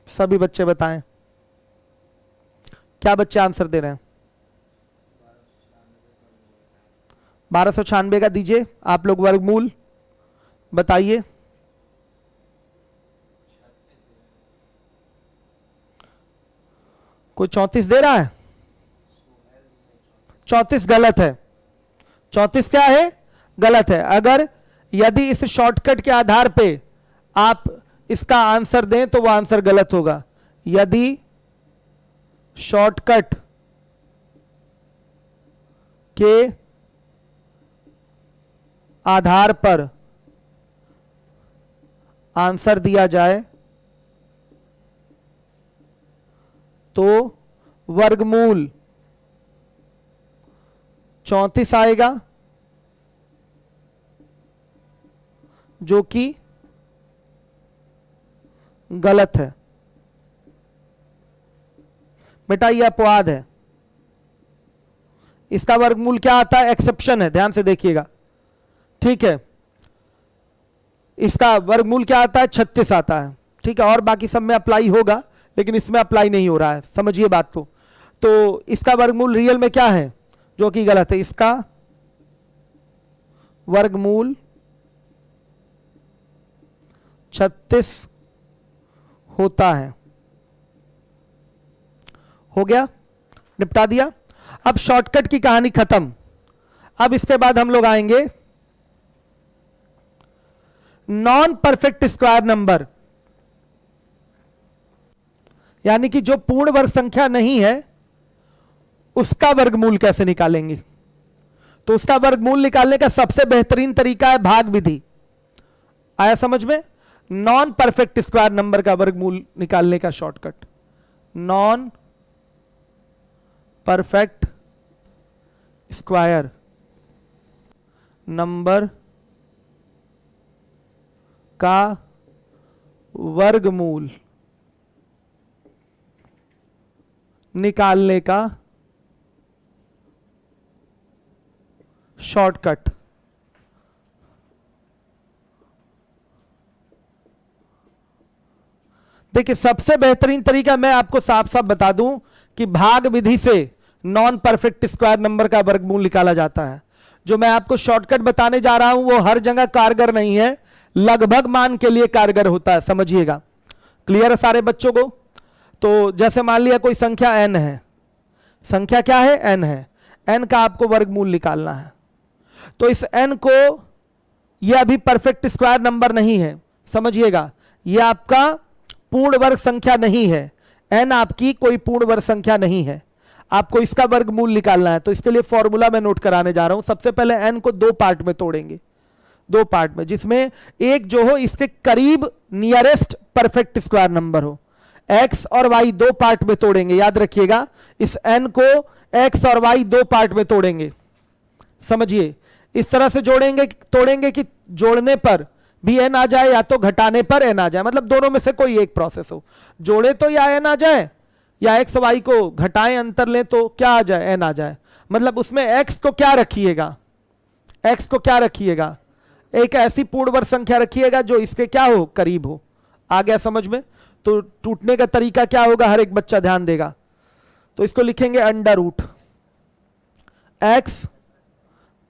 सभी बच्चे बताएं, क्या बच्चे आंसर दे रहे हैं। 1296 का दीजिए आप लोग वर्गमूल, बताइए। कोई 34 दे रहा है, 34 गलत है। 34 क्या है, गलत है। अगर यदि इस शॉर्टकट के आधार पे आप इसका आंसर दें तो वह आंसर गलत होगा। यदि शॉर्टकट के आधार पर आंसर दिया जाए तो वर्गमूल 34 आएगा, जो कि गलत है। बेटा ये अपवाद है, इसका वर्गमूल क्या आता है, एक्सेप्शन है, ध्यान से देखिएगा, ठीक है। इसका वर्गमूल क्या आता है, 36 आता है, ठीक है। और बाकी सब में अप्लाई होगा, लेकिन इसमें अप्लाई नहीं हो रहा है, समझिए बात को। तो इसका वर्गमूल रियल में क्या है, जो कि गलत है। इसका वर्गमूल 36 होता है। हो गया, निपटा दिया। अब शॉर्टकट की कहानी खत्म। अब इसके बाद हम लोग आएंगे नॉन परफेक्ट स्क्वायर नंबर, यानी कि जो पूर्ण वर्ग संख्या नहीं है उसका वर्गमूल कैसे निकालेंगे। तो उसका वर्गमूल निकालने का सबसे बेहतरीन तरीका है भाग विधि। आया समझ में, नॉन परफेक्ट स्क्वायर नंबर का वर्गमूल निकालने का shortcut, non perfect square number का वर्गमूल निकालने का शॉर्टकट। देखिए सबसे बेहतरीन तरीका मैं आपको साफ साफ बता दूं कि भाग विधि से नॉन परफेक्ट स्क्वायर नंबर का वर्गमूल निकाला जाता है। जो मैं आपको शॉर्टकट बताने जा रहा हूं वो हर जगह कारगर नहीं है, लगभग मान के लिए कारगर होता है, समझिएगा। क्लियर है सारे बच्चों को? तो जैसे मान लिया कोई संख्या n है, संख्या क्या है? n है। n का आपको वर्गमूल निकालना है। तो इस n को, यह अभी परफेक्ट स्क्वायर नंबर नहीं है, समझिएगा, यह आपका पूर्ण वर्ग संख्या नहीं है। n आपकी कोई पूर्ण वर्ग संख्या नहीं है, आपको इसका वर्गमूल निकालना है। तो इसके लिए फॉर्मूला मैं नोट कराने जा रहा हूं। सबसे पहले n को दो पार्ट में तोड़ेंगे, दो पार्ट में, जिसमें एक जो हो इसके करीब नियरेस्ट परफेक्ट स्क्वायर नंबर हो। x और y दो पार्ट में तोड़ेंगे, याद रखिएगा, इस n को x और y दो पार्ट में तोड़ेंगे। समझिए, इस तरह से जोड़ेंगे, तोड़ेंगे कि जोड़ने पर भी n आ जाए या तो घटाने पर n आ जाए, मतलब दोनों में से कोई एक प्रोसेस हो। जोड़े तो या n आ जाए या x y को घटाएं, अंतर लें तो क्या आ जाए? n आ जाए। मतलब उसमें x को क्या रखिएगा? x को क्या रखिएगा? एक ऐसी पूर्ण वर्ग संख्या रखिएगा जो इसके क्या हो? करीब हो। आ गया समझ में? तो टूटने का तरीका क्या होगा, हर एक बच्चा ध्यान देगा। तो इसको लिखेंगे under root x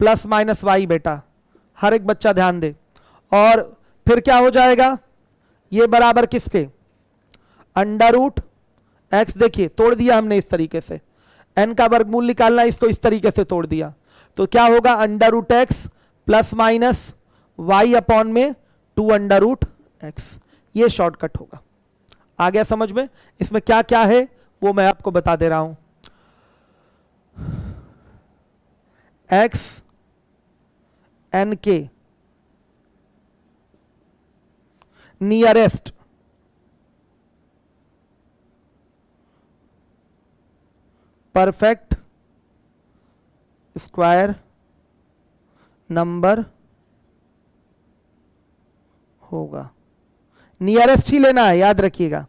plus minus y, बेटा हर एक बच्चा ध्यान दे। और फिर क्या हो जाएगा? ये बराबर किसके? अंडर रूट x, देखिए तोड़ दिया हमने इस तरीके से, n का वर्गमूल निकालना, इसको इस तरीके से तोड़ दिया। तो क्या होगा? Under root x plus minus y upon में 2 अंडर रूट x। ये शॉर्टकट होगा। आ गया समझ में? इसमें क्या क्या है वो मैं आपको बता दे रहा हूं। x n के नियरेस्ट परफेक्ट स्क्वायर नंबर होगा। नियरेस्ट ही लेना है, याद रखिएगा,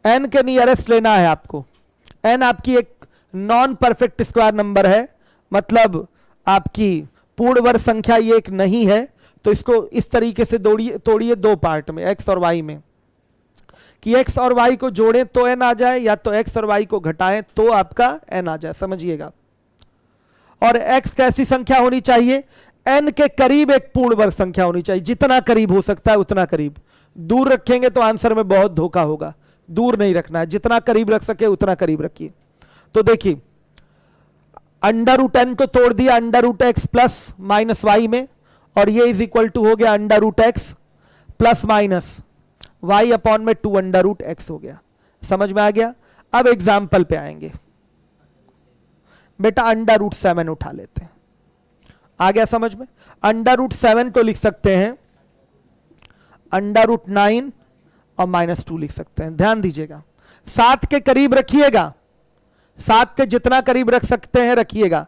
n के नियरेस्ट लेना है आपको। n आपकी एक नॉन परफेक्ट स्क्वायर नंबर है, मतलब आपकी पूर्ण वर्ग संख्या ये एक नहीं है। तो इसको इस तरीके से तोड़िए दो पार्ट में, x और y में, कि x और y को जोड़ें तो n आ जाए, या तो x और y को घटाएं तो आपका n आ जाए, समझिएगा। और x कैसी संख्या होनी चाहिए? n के करीब एक पूर्ण वर्ग संख्या होनी चाहिए, जितना करीब हो सकता है उतना करीब। दूर रखेंगे तो आंसर में बहुत धोखा होगा, दूर नहीं रखना है, जितना करीब रख सके उतना करीब रखिए। तो देखिए अंडर रूट n को तोड़ दिया under root x plus minus y में, और ये इज इक्वल टू हो गया under root x plus minus y upon में 2 अंडर रूट x हो गया। समझ में आ गया? अब एग्जाम्पल पे आएंगे। बेटा अंडर रूट 7 उठा लेते हैं। आ गया समझ में? अंडर रूट 7 को लिख सकते हैं अंडर रूट 9 और माइनस 2 लिख सकते हैं। ध्यान दीजिएगा, 7 के करीब रखिएगा, 7 के जितना करीब रख सकते हैं रखिएगा।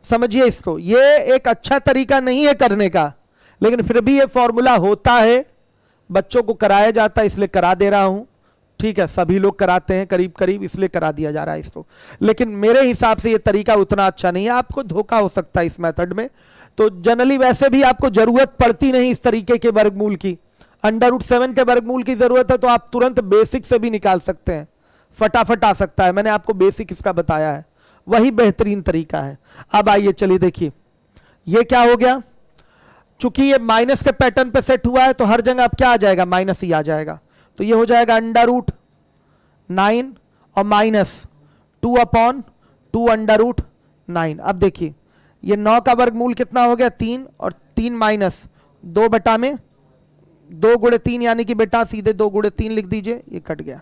समझिए इसको, ये एक अच्छा तरीका नहीं है करने का, लेकिन फिर भी ये फॉर्मूला होता है, बच्चों को कराया जाता है, इसलिए करा दे रहा हूं। ठीक है, सभी लोग कराते हैं करीब करीब, इसलिए करा दिया जा रहा है इसको। लेकिन मेरे हिसाब से ये तरीका उतना अच्छा नहीं है, आपको धोखा हो सकता है इस मेथड में। तो जनरली वैसे भी आपको जरूरत पड़ती नहीं इस तरीके के वर्गमूल की। अंडर रूट 7 के वर्गमूल की जरूरत है तो आप तुरंत बेसिक से भी निकाल सकते हैं, फटाफट आ सकता है। मैंने आपको बेसिक इसका बताया है, वही बेहतरीन तरीका है। अब आइए चलिए देखिए, ये क्या हो गया? चूंकि ये माइनस के पैटर्न पे सेट हुआ है तो हर जगह अब क्या आ जाएगा? माइनस ही आ जाएगा। तो ये हो जाएगा अंडर रूट 9 और माइनस 2 अपॉन 2 अंडर रूट 9। अब देखिए ये 9 का वर्गमूल कितना हो गया? 3, और 3 माइनस 2 बटा में 2 गुणे 3, यानी कि बेटा सीधे 2 गुणे 3 लिख दीजिए, ये कट गया।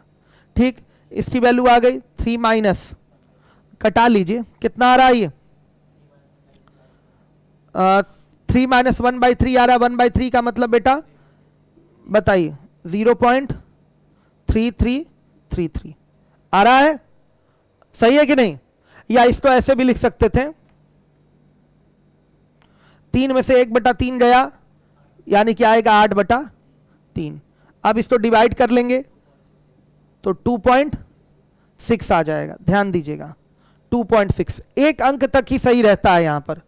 ठीक, इसकी वैल्यू आ गई 3 माइनस, कटा लीजिए, कितना आ रहा है ये? 3 माइनस 1/3 आ रहा है। 1/3 का मतलब बेटा बताइए 0.3333 आ रहा है, सही है कि नहीं? या इसको ऐसे भी लिख सकते थे, 3 में से 1/3 गया, यानी कि आएगा 8/3। अब इसको डिवाइड कर लेंगे तो 2.6 आ जाएगा। ध्यान दीजिएगा 2.6, एक अंक तक ही सही रहता है, यहां पर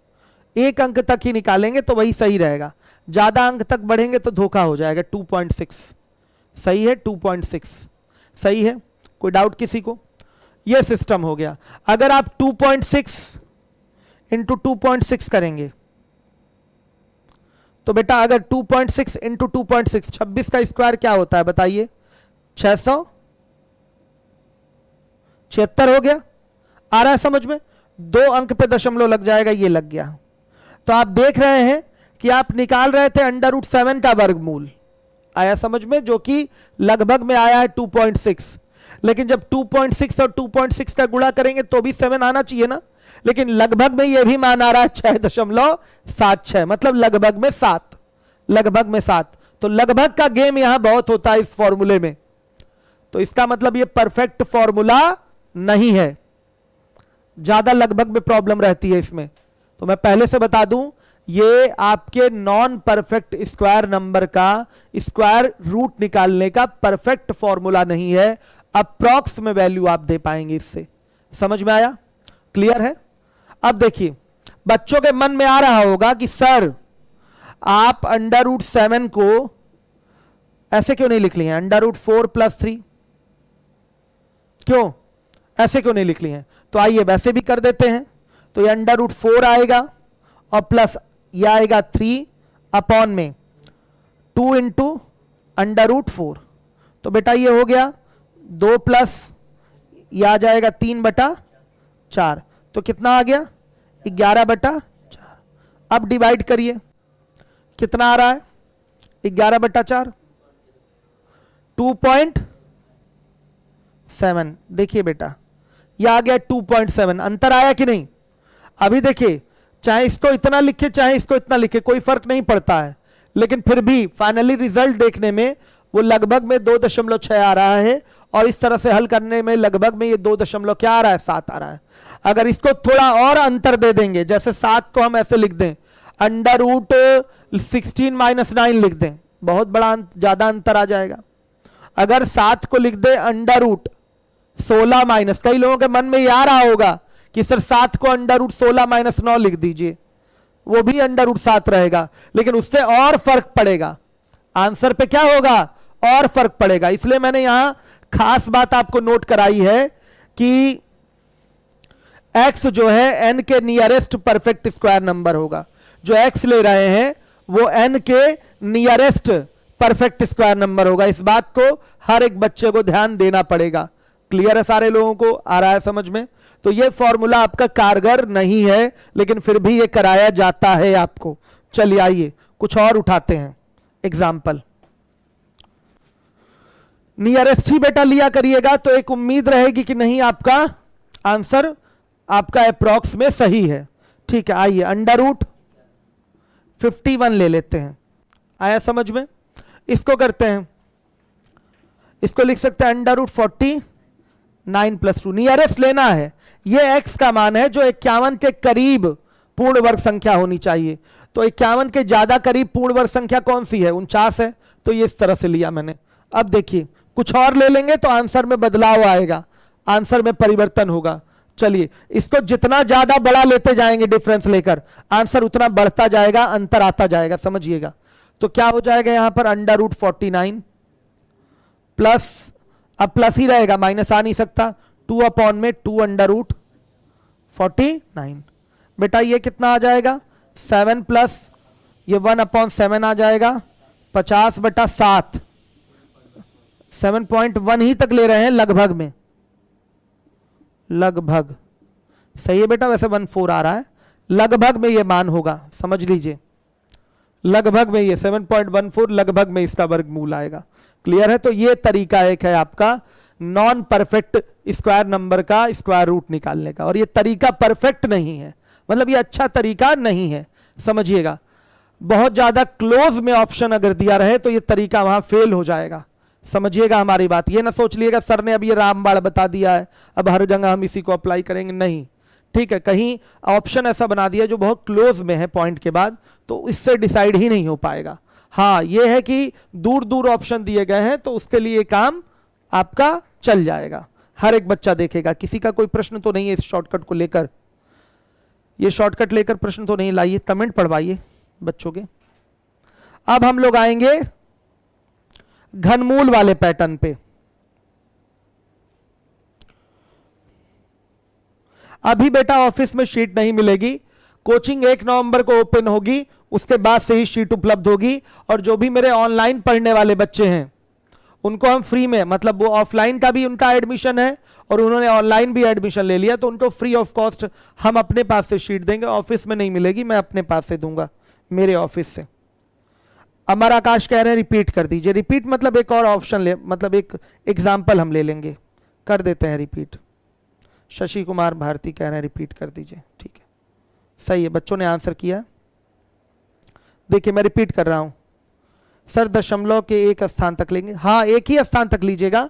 एक अंक तक ही निकालेंगे तो वही सही रहेगा, ज्यादा अंक तक बढ़ेंगे तो धोखा हो जाएगा। 2.6 सही है, 2.6 सही है, कोई डाउट किसी को? ये सिस्टम हो गया। अगर आप 2.6 इंटू 2.6 करेंगे तो बेटा अगर 2.6 इंटू 2.6, 26 का स्क्वायर क्या होता है बताइए? 676 हो गया। आ रहा है समझ में? 2 अंक पे दशमलव लग जाएगा, ये लग गया। तो आप देख रहे हैं कि आप निकाल रहे थे √7 का वर्गमूल, आया समझ में, जो कि लगभग में आया है 2.6। लेकिन जब 2.6 और 2.6 का गुणा करेंगे तो भी 7 आना चाहिए ना, लेकिन लगभग में ये भी मान आ रहा है 6.76, मतलब लगभग में 7, लगभग में 7। तो लगभग का गेम यहां बहुत होता है इस फॉर्मूले में। तो इसका मतलब ये परफेक्ट फॉर्मूला नहीं है, ज्यादा लगभग में प्रॉब्लम रहती है इसमें। तो मैं पहले से बता दूं, ये आपके नॉन परफेक्ट स्क्वायर नंबर का स्क्वायर रूट निकालने का परफेक्ट फॉर्मूला नहीं है। अप्रॉक्स में वैल्यू आप दे पाएंगे इससे। समझ में आया? क्लियर है? अब देखिए, बच्चों के मन में आ रहा होगा कि सर आप √7 को ऐसे क्यों नहीं लिख लिए हैं, √4 + 3 क्यों ऐसे क्यों नहीं लिख लिए हैं? तो आइए वैसे भी कर देते हैं। तो ये √4 आएगा और प्लस ये आएगा 3 अपॉन में 2 इंटू √4। तो बेटा ये हो गया 2 प्लस ये आ जाएगा 3/4। तो कितना आ गया? 11/4। अब डिवाइड करिए, कितना आ रहा है? 11/4, 2.7। देखिए बेटा ये आ गया 2.7। अंतर आया कि नहीं? अभी देखिए, चाहे इसको इतना लिखे चाहे इसको इतना लिखे, कोई फर्क नहीं पड़ता है, लेकिन फिर भी फाइनली रिजल्ट देखने में वो लगभग में 2.6 आ रहा है, और इस तरह से हल करने में लगभग में ये 2 क्या आ रहा है? 7 आ रहा है। अगर इसको थोड़ा और अंतर दे देंगे, जैसे 7 को हम ऐसे लिख दें, √16 - 9 लिख दें, बहुत बड़ा ज्यादा अंतर आ जाएगा। अगर 7 को लिख दे √16 - कई लोगों के मन में ये आ रहा होगा कि सर 7 को √16 - 9 लिख दीजिए, वो भी √7 रहेगा, लेकिन उससे और फर्क पड़ेगा, आंसर पे क्या होगा? और फर्क पड़ेगा। इसलिए मैंने यहां खास बात आपको नोट कराई है कि x जो है n के नियरेस्ट परफेक्ट स्क्वायर नंबर होगा। जो x ले रहे हैं वो n के नियरेस्ट परफेक्ट स्क्वायर नंबर होगा। इस बात को हर एक बच्चे को ध्यान देना पड़ेगा। क्लियर है? सारे लोगों को आ रहा है समझ में? तो ये फॉर्मूला आपका कारगर नहीं है, लेकिन फिर भी ये कराया जाता है आपको। चलिए आइए कुछ और उठाते हैं एग्जाम्पल। नियरेस्ट ही बेटा लिया करिएगा तो एक उम्मीद रहेगी कि नहीं आपका आंसर आपका अप्रॉक्स में सही है। ठीक है, आइए √51 ले लेते हैं। आया समझ में? इसको करते हैं, इसको लिख सकते हैं √49 + 2। नियरेस्ट लेना है, ये x का मान है जो 51 के करीब पूर्ण वर्ग संख्या होनी चाहिए। तो 51 के ज्यादा करीब पूर्ण वर्ग संख्या कौन सी है? 49 है। तो ये इस तरह से लिया मैंने। अब देखिए कुछ और ले लेंगे तो आंसर में बदलाव आएगा, आंसर में परिवर्तन होगा। चलिए इसको जितना ज्यादा बड़ा लेते जाएंगे डिफरेंस लेकर, आंसर उतना बढ़ता जाएगा, अंतर आता जाएगा, समझिएगा। तो क्या हो जाएगा यहां पर? √49 प्लस, अब प्लस ही रहेगा, माइनस आ नहीं सकता, 2 अपॉन में 2 √49। बेटा ये कितना आ जाएगा? 7 प्लस ये 1/7 आ जाएगा, 50/7। 7.1 ही तक ले रहे हैं लगभग में, लगभग सही है बेटा। वैसे 14 आ रहा है, लगभग में ये मान होगा, समझ लीजिए। लगभग में ये 7.14 लगभग में इसका वर्गमूल आएगा। क्लियर है? तो ये तरीका एक है आपका नॉन परफेक्ट स्क्वायर नंबर का स्क्वायर रूट निकालने का, और ये तरीका परफेक्ट नहीं है, मतलब ये अच्छा तरीका नहीं है, समझिएगा। बहुत ज्यादा क्लोज में ऑप्शन अगर दिया रहे तो ये तरीका वहां फेल हो जाएगा, समझिएगा हमारी बात। ये ना सोच लिएगा सर ने अब ये रामबाण बता दिया है, अब हर जगह हम इसी को अप्लाई करेंगे, नहीं। ठीक है, कहीं ऑप्शन ऐसा बना दिया जो बहुत क्लोज में है पॉइंट के बाद, तो इससे डिसाइड ही नहीं हो पाएगा। हाँ ये है कि दूर दूर ऑप्शन दिए गए हैं तो उसके लिए काम आपका चल जाएगा, हर एक बच्चा देखेगा। किसी का कोई प्रश्न तो नहीं है इस शॉर्टकट को लेकर? ये शॉर्टकट लेकर प्रश्न तो नहीं लाइए, कमेंट पढ़वाइए बच्चों के। अब हम लोग आएंगे घनमूल वाले पैटर्न पे। अभी बेटा ऑफिस में शीट नहीं मिलेगी, कोचिंग 1 नवंबर को ओपन होगी, उसके बाद से ही शीट उपलब्ध होगी। और जो भी मेरे ऑनलाइन पढ़ने वाले बच्चे हैं उनको हम फ्री में, मतलब वो ऑफलाइन का भी उनका एडमिशन है और उन्होंने ऑनलाइन भी एडमिशन ले लिया, तो उनको फ्री ऑफ कॉस्ट हम अपने पास से शीट देंगे। ऑफिस में नहीं मिलेगी, मैं अपने पास से दूंगा, मेरे ऑफिस से। अमर आकाश कह रहे हैं रिपीट कर दीजिए। रिपीट मतलब एक और ऑप्शन ले, मतलब एक एग्जाम्पल हम ले लेंगे, कर देते हैं रिपीट। शशि कुमार भारती कह रहे हैं रिपीट कर दीजिए, ठीक है, सही है, बच्चों ने आंसर किया। देखिए मैं रिपीट कर रहा हूं सर, दशमलव के 1 स्थान तक लेंगे। हाँ, एक ही स्थान तक लीजिएगा,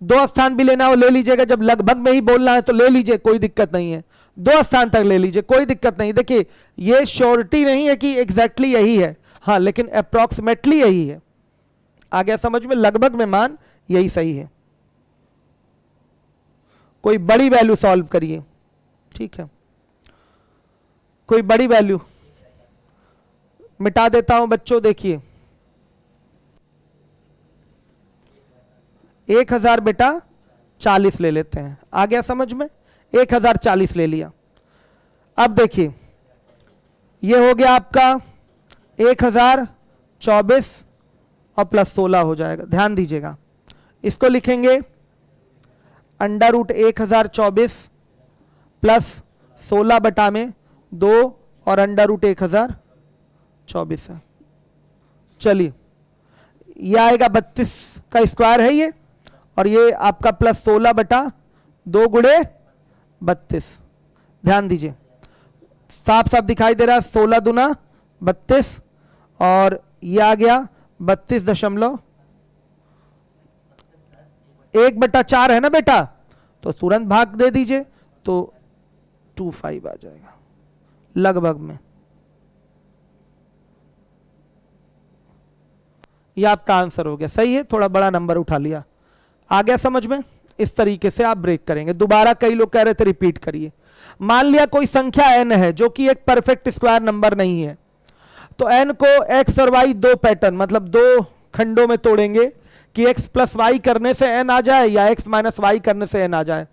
2 स्थान भी लेना हो ले लीजिएगा, जब लगभग में ही बोलना है तो ले लीजिए, कोई दिक्कत नहीं है। 2 स्थान तक ले लीजिए, कोई दिक्कत नहीं। देखिए ये श्योरिटी नहीं है कि एग्जैक्टली यही है, हाँ, लेकिन अप्रोक्सीमेटली यही है। आ गया समझ में? लगभग में मान यही सही है। कोई बड़ी वैल्यू सॉल्व करिए, ठीक है, कोई बड़ी वैल्यू मिटा देता हूं बच्चों। देखिए 1000 बेटा 40 ले लेते हैं, आ गया समझ में? 1040 ले लिया। अब देखिए ये हो गया आपका 1024 और प्लस 16 हो जाएगा। ध्यान दीजिएगा, इसको लिखेंगे अंडर रूट 1024 प्लस 16 बटा में 2 और अंडर रूट 1024 है। चलिए ये आएगा 32 का स्क्वायर है ये, और ये आपका प्लस 16 बटा 2 गुणे 32। ध्यान दीजिए साफ साफ दिखाई दे रहा है, 16 दूना 32 और ये आ गया 32.1/4 है ना बेटा, तो तुरंत भाग दे दीजिए तो 25 आ जाएगा लगभग में। ये आपका आंसर हो गया, सही है, थोड़ा बड़ा नंबर उठा लिया। आ गया समझ में? इस तरीके से आप ब्रेक करेंगे। दोबारा कई लोग कह रहे थे रिपीट करिए। मान लिया कोई संख्या n है जो कि एक परफेक्ट स्क्वायर नंबर नहीं है, तो n को x और y 2 पैटर्न मतलब 2 खंडों में तोड़ेंगे कि x प्लस वाई करने से n आ जाए या x माइनस वाई करने से n आ जाए।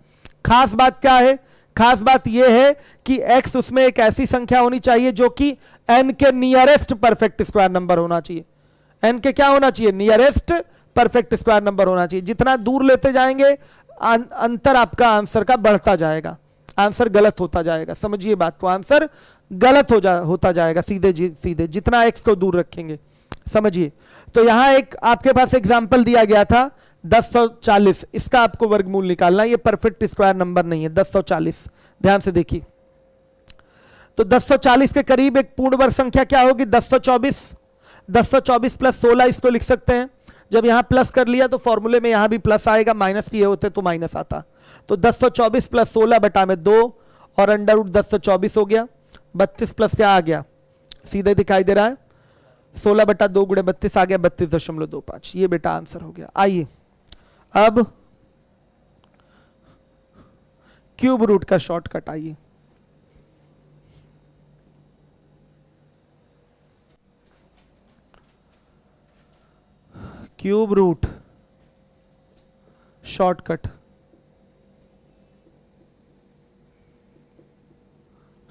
खास बात क्या है? खास बात यह है कि x उसमें एक ऐसी संख्या होनी चाहिए जो कि n के नियरेस्ट परफेक्ट स्क्वायर नंबर होना चाहिए। n के क्या होना चाहिए? नियरेस्ट परफेक्ट स्क्वायर नंबर होना चाहिए। जितना दूर लेते जाएंगे अंतर आपका आंसर का बढ़ता जाएगा, आंसर गलत होता जाएगा। समझिए बात को, आंसर गलत होता जाएगा सीधे सीधे जितना एक्स को दूर रखेंगे। समझिए, तो यहां एक आपके पास एग्जांपल दिया गया था 1040, इसका आपको वर्गमूल निकालना। ये परफेक्ट स्क्वायर नंबर नहीं है 1040, ध्यान से देखिए। तो 1040 के करीब एक पूर्ण वर्ग संख्या क्या होगी? 1024। 1024 प्लस 16 इसको लिख सकते हैं। जब यहां प्लस कर लिया तो फॉर्मूले में यहां भी प्लस आएगा, माइनस किए होते तो माइनस आता। तो 1024 प्लस 16 बटा में 2 और अंडर रूट 1024 हो गया। 32 प्लस क्या आ गया? सीधे दिखाई दे रहा है, 16 बटा 2 गुणे 32 आ गया 32.25। ये बेटा आंसर हो गया। आइए अब क्यूब रूट का शॉर्टकट आइए। क्यूब रूट शॉर्टकट,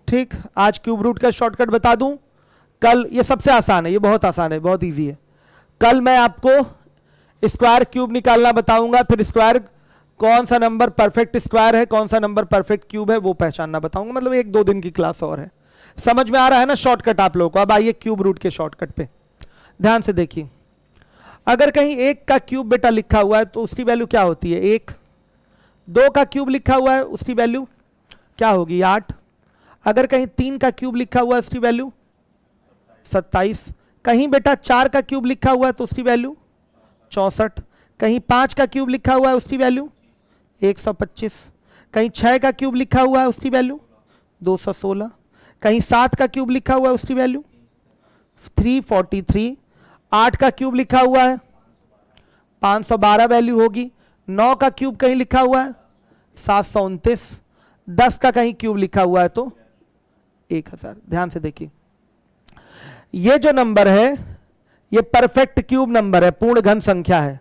ठीक। आज क्यूब रूट का शॉर्टकट बता दूं, कल ये सबसे आसान है, ये बहुत आसान है, बहुत इजी है। कल मैं आपको स्क्वायर क्यूब निकालना बताऊंगा, फिर स्क्वायर कौन सा नंबर परफेक्ट स्क्वायर है, कौन सा नंबर परफेक्ट क्यूब है वो पहचानना बताऊंगा। मतलब 1-2 दिन की क्लास और है। समझ में आ रहा है ना शॉर्टकट आप लोगों को? अब आइए क्यूब रूट के शॉर्टकट पे ध्यान से देखिए। अगर कहीं 1 का क्यूब बेटा लिखा हुआ है तो उसकी वैल्यू क्या होती है? 1। 2 का क्यूब लिखा हुआ है उसकी वैल्यू क्या होगी? 8। अगर कहीं 3 का क्यूब लिखा हुआ है उसकी वैल्यू 27। कहीं बेटा 4 का क्यूब लिखा हुआ है तो उसकी वैल्यू 64। कहीं 5 का क्यूब लिखा हुआ है उसकी वैल्यू 125। कहीं 6 का क्यूब लिखा हुआ है उसकी वैल्यू 216। कहीं 7 का क्यूब लिखा हुआ है उसकी वैल्यू 343। 8 का क्यूब लिखा हुआ है 512 वैल्यू होगी। 9 का क्यूब कहीं लिखा हुआ है 729। 10 का कहीं क्यूब लिखा हुआ है तो 1000। ध्यान से देखिए, ये जो नंबर है ये परफेक्ट क्यूब नंबर है, पूर्ण घन संख्या है।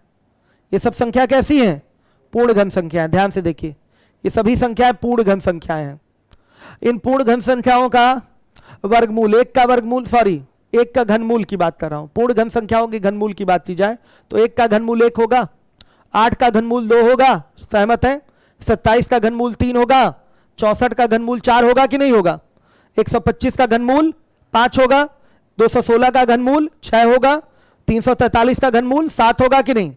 ये सब संख्या कैसी हैं? पूर्ण घन संख्या है। ध्यान से देखिए, ये सभी संख्याएं पूर्ण घन संख्याएं हैं। इन पूर्ण घन संख्याओं का वर्गमूल, एक का वर्गमूल, सॉरी एक का घनमूल की बात कर रहा हूं। पूर्ण घन संख्याओं के घनमूल की बात की जाए तो एक का घनमूल 1 होगा, 8 का घनमूल 2 होगा, सहमत है? 27 का घनमूल 3 होगा, 64 का घनमूल 4 होगा कि नहीं होगा, 125 का घनमूल 5 होगा, 216 का घनमूल 6 होगा, 343 का घनमूल 7 होगा कि नहीं।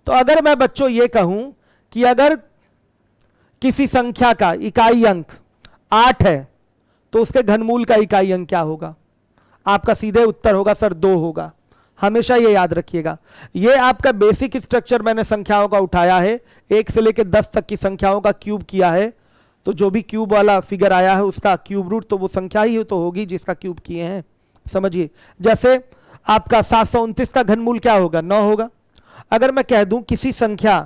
तो अगर मैं बच्चों ये कहूं कि अगर किसी संख्या का इकाई अंक 8 है तो उसके घनमूल का इकाई अंक क्या होगा? आपका सीधे उत्तर होगा सर 2 होगा। हमेशा ये याद रखिएगा, ये आपका बेसिक स्ट्रक्चर मैंने संख्याओं का उठाया है, 1 से लेकर 10 तक की संख्याओं का क्यूब किया है। तो जो भी क्यूब वाला फिगर आया है उसका क्यूब रूट तो वो संख्या ही तो होगी जिसका क्यूब किए हैं। समझिए, जैसे आपका 729 का घनमूल क्या होगा? 9 होगा। अगर मैं कह दूं किसी संख्या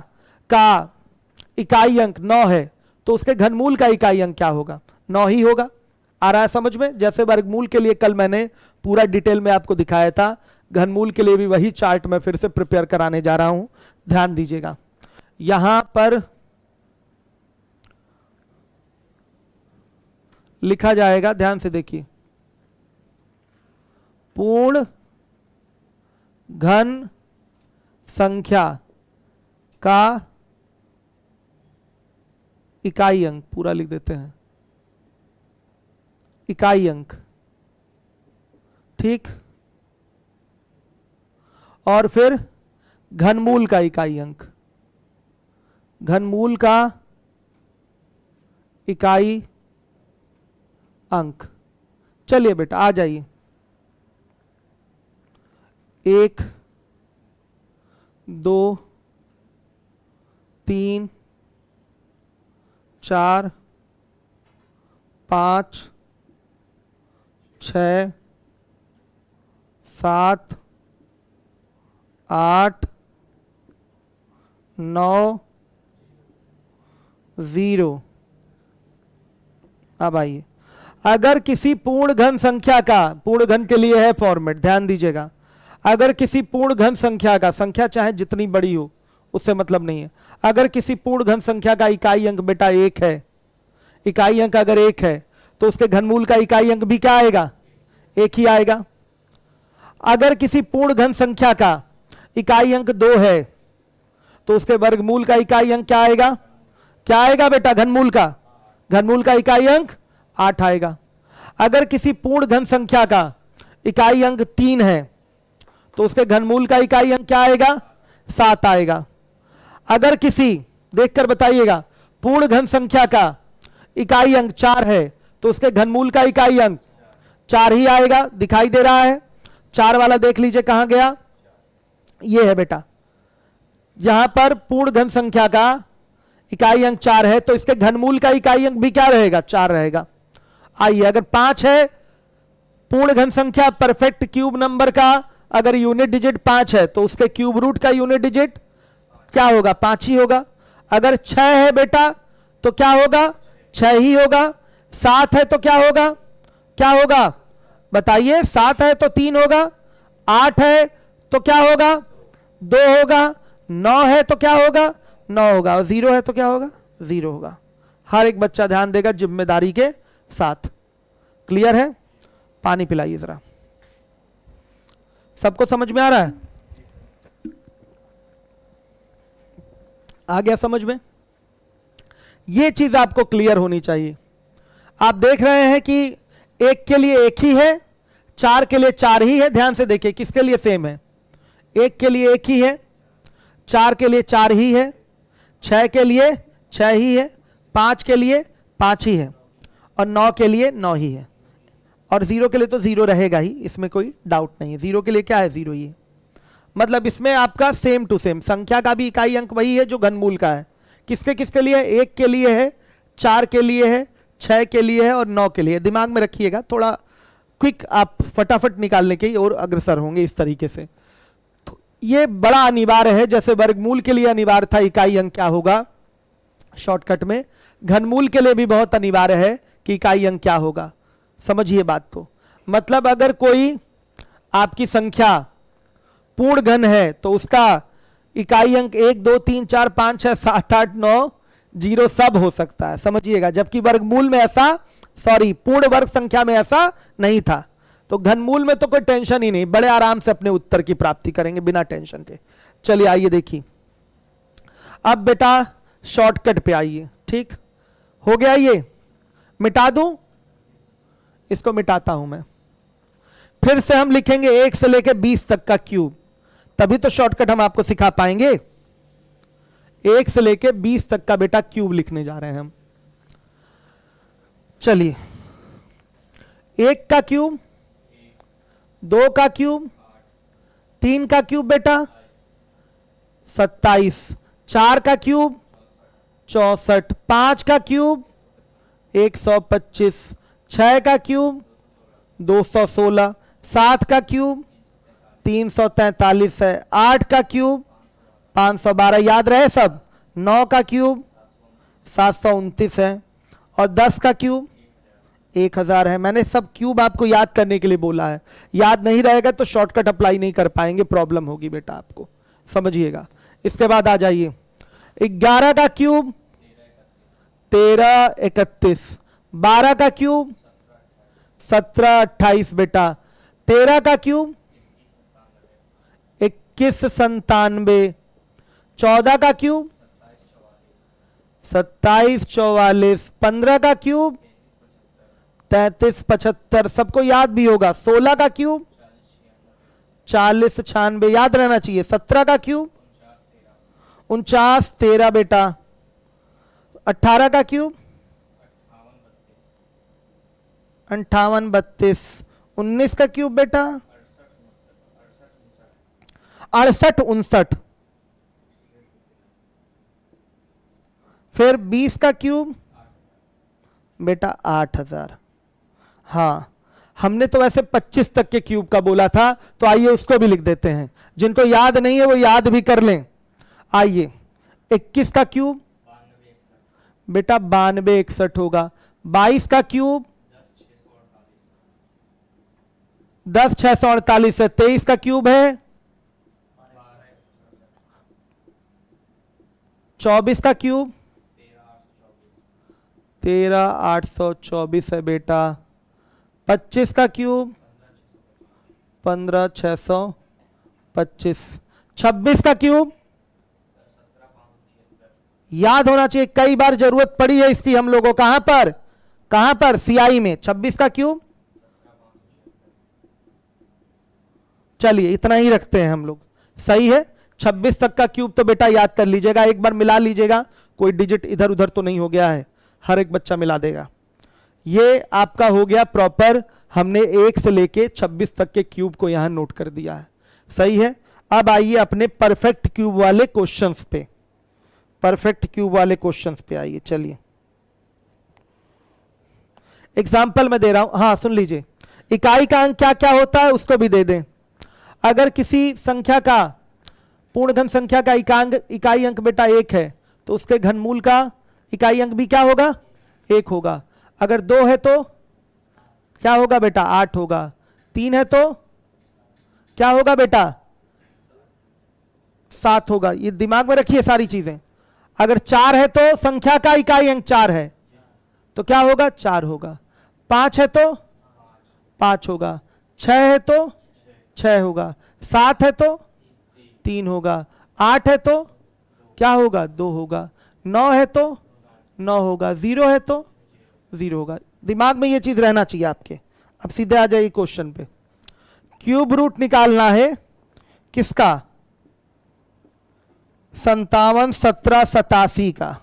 का इकाई अंक 9 है तो उसके घनमूल का इकाई अंक क्या होगा? 9 ही होगा। आ रहा है समझ में? जैसे वर्गमूल के लिए कल मैंने पूरा डिटेल में आपको दिखाया था, घनमूल के लिए भी वही चार्ट मैं फिर से प्रिपेयर कराने जा रहा हूं, ध्यान दीजिएगा। यहां पर लिखा जाएगा, ध्यान से देखिए, पूर्ण घन संख्या का इकाई अंक, पूरा लिख देते हैं, इकाई अंक, ठीक, और फिर घनमूल का इकाई अंक, घनमूल का इकाई अंक। चलिए बेटा आ जाइए, 1 2 3 4 5 6 7 8 9 0। अब आइए, अगर किसी पूर्ण घन संख्या का, पूर्ण घन के लिए है फॉर्मेट, ध्यान दीजिएगा, अगर किसी पूर्ण घन संख्या का, संख्या चाहे जितनी बड़ी हो उससे मतलब नहीं है, अगर किसी पूर्ण घन संख्या का इकाई अंक बेटा 1 है, इकाई अंक अगर 1 है तो उसके घनमूल का इकाई अंक भी क्या आएगा? 1 ही आएगा। अगर किसी पूर्ण घन संख्या का इकाई अंक 2 है तो उसके वर्गमूल का इकाई अंक क्या आएगा? क्या आएगा बेटा? घनमूल का, घनमूल का इकाई अंक 8 आएगा। अगर किसी पूर्ण घन संख्या का इकाई अंक 3 है तो उसके घनमूल का इकाई अंक क्या आएगा? 7 आएगा। अगर किसी, देखकर बताइएगा, पूर्ण घन संख्या का इकाई अंक 4 है तो उसके घनमूल का इकाई अंक 4 ही आएगा। दिखाई दे रहा है? 4 वाला देख लीजिए कहां गया, ये है बेटा। यहां पर पूर्ण घन संख्या का इकाई अंक 4 है तो इसके घनमूल का इकाई अंक भी क्या रहेगा? 4 रहेगा। आइए, अगर 5 है, पूर्ण घन संख्या परफेक्ट क्यूब नंबर का अगर यूनिट डिजिट 5 है तो उसके क्यूब रूट का यूनिट डिजिट क्या होगा? 5 ही होगा। अगर 6 है बेटा तो क्या होगा? 6 ही होगा। 7 है तो क्या होगा? क्या होगा बताइए? 7 है तो 3 होगा। 8 है तो क्या होगा? 2 होगा। 9 है तो क्या होगा? 9 होगा। और 0 है तो क्या होगा? 0 होगा। हर एक बच्चा ध्यान देगा जिम्मेदारी के साथ। क्लियर है? पानी पिलाइए जरा। सबको समझ में आ रहा है? आ गया समझ में? ये चीज आपको क्लियर होनी चाहिए। आप देख रहे हैं कि 1 के लिए 1 ही है, 4 के लिए 4 ही है। ध्यान से देखिए किसके लिए सेम है। 1 के लिए 1 ही है, 4 के लिए 4 ही है, 6 के लिए 6 ही है, 5 के लिए 5 ही है और 9 के लिए 9 ही है। और 0 के लिए तो 0 रहेगा ही, इसमें कोई डाउट नहीं है। 0 के लिए क्या है? 0 ही है। मतलब इसमें आपका सेम टू सेम संख्या का भी इकाई अंक वही है जो घनमूल का है। किसके किसके लिए? 1 के लिए है, 4 के लिए है, 6 के लिए है और 9 के लिए। दिमाग में रखिएगा, थोड़ा क्विक आप फटाफट निकालने के और अग्रसर होंगे इस तरीके से। तो ये बड़ा अनिवार्य है। जैसे वर्गमूल के लिए अनिवार्य था इकाई अंक क्या होगा शॉर्टकट में, घनमूल के लिए भी बहुत अनिवार्य है कि इकाई अंक क्या होगा। समझिए बात को। मतलब अगर कोई आपकी संख्या पूर्ण घन है तो उसका इकाई अंक 1 2 3 4 5 6 7 8 9 0 सब हो सकता है, समझिएगा। जबकि वर्गमूल में ऐसा, सॉरी, पूर्ण वर्ग संख्या में ऐसा नहीं था। तो घनमूल में तो कोई टेंशन ही नहीं, बड़े आराम से अपने उत्तर की प्राप्ति करेंगे बिना टेंशन के। चलिए आइए देखिए, अब बेटा शॉर्टकट पे आइए। ठीक हो गया, ये मिटा दूं, इसको मिटाता हूं मैं। फिर से हम लिखेंगे 1 से लेकर 20 तक का क्यूब, तभी तो शॉर्टकट हम आपको सिखा पाएंगे। 1 से लेकर 20 तक का बेटा क्यूब लिखने जा रहे हैं हम। चलिए, 1 का क्यूब, 2 का क्यूब, 3 का क्यूब बेटा 27, 4 का क्यूब 64, 5 का क्यूब 125, 6 का क्यूब 216, 7 का क्यूब 343 है, 8 का क्यूब 512, याद रहे सब। 9 का क्यूब 729 है और 10 का क्यूब 1000 है। मैंने सब क्यूब आपको याद करने के लिए बोला है, याद नहीं रहेगा तो शॉर्टकट अप्लाई नहीं कर पाएंगे, प्रॉब्लम होगी बेटा आपको, समझिएगा। इसके बाद आ जाइए, 11 का क्यूब 13 31, 12 का क्यूब 17 28 बेटा, 13 का क्यूब 21 97, 14 का क्यूब 27 44, 15 का क्यूब 33 75, सबको याद भी होगा। 16 का क्यूब 40 96, याद रहना चाहिए। 17 का क्यूब 49 13 बेटा, 18 का क्यूब 58 32, 19 का क्यूब बेटा 68 59, फिर 20 का क्यूब बेटा 8000। हाँ, हमने तो वैसे 25 तक के क्यूब का बोला था, तो आइए उसको भी लिख देते हैं। जिनको याद नहीं है वो याद भी कर लें। आइए, 21 का क्यूब बेटा 92 61 होगा, 22 का क्यूब 10 648 है, 23 का क्यूब है 24 का क्यूब 13 824 है बेटा, 25 का क्यूब 15 625, 26 का क्यूब याद होना चाहिए, कई बार जरूरत पड़ी है इसकी हम लोगों। कहां पर सीआई में। 26 का क्यूब, चलिए इतना ही रखते हैं हम लोग, सही है। 26 तक का क्यूब तो बेटा याद कर लीजिएगा, एक बार मिला लीजिएगा, कोई डिजिट इधर उधर तो नहीं हो गया है, हर एक बच्चा मिला देगा। ये आपका हो गया प्रॉपर, हमने 1 से लेके 26 तक के क्यूब को यहां नोट कर दिया है, सही है। अब आइए अपने परफेक्ट क्यूब वाले क्वेश्चंस पे, परफेक्ट क्यूब वाले क्वेश्चंस पे आइए। चलिए एग्जाम्पल मैं दे रहा हूं, हाँ सुन लीजिए। इकाई का अंक क्या क्या होता है उसको भी दे दें। अगर किसी संख्या का, पूर्ण घन संख्या का इकाई अंक बेटा 1 है तो उसके घनमूल का इकाई अंक भी क्या होगा 1 होगा। अगर 2 है तो क्या होगा बेटा 8 होगा, 3 है तो क्या होगा बेटा 7 होगा। ये दिमाग में रखिए सारी चीजें। अगर 4 है तो संख्या का इकाई अंक 4 है तो क्या होगा 4 होगा, 5 है तो 5 होगा, 6 है तो 6 होगा, 7 है तो 3 होगा, 8 है तो क्या होगा 2 होगा, 9 है तो 9 होगा, 0 है तो 0 होगा। दिमाग में ये चीज रहना चाहिए आपके। अब सीधे आ जाइए क्वेश्चन पे। क्यूब रूट निकालना है किसका 57 17 87 का,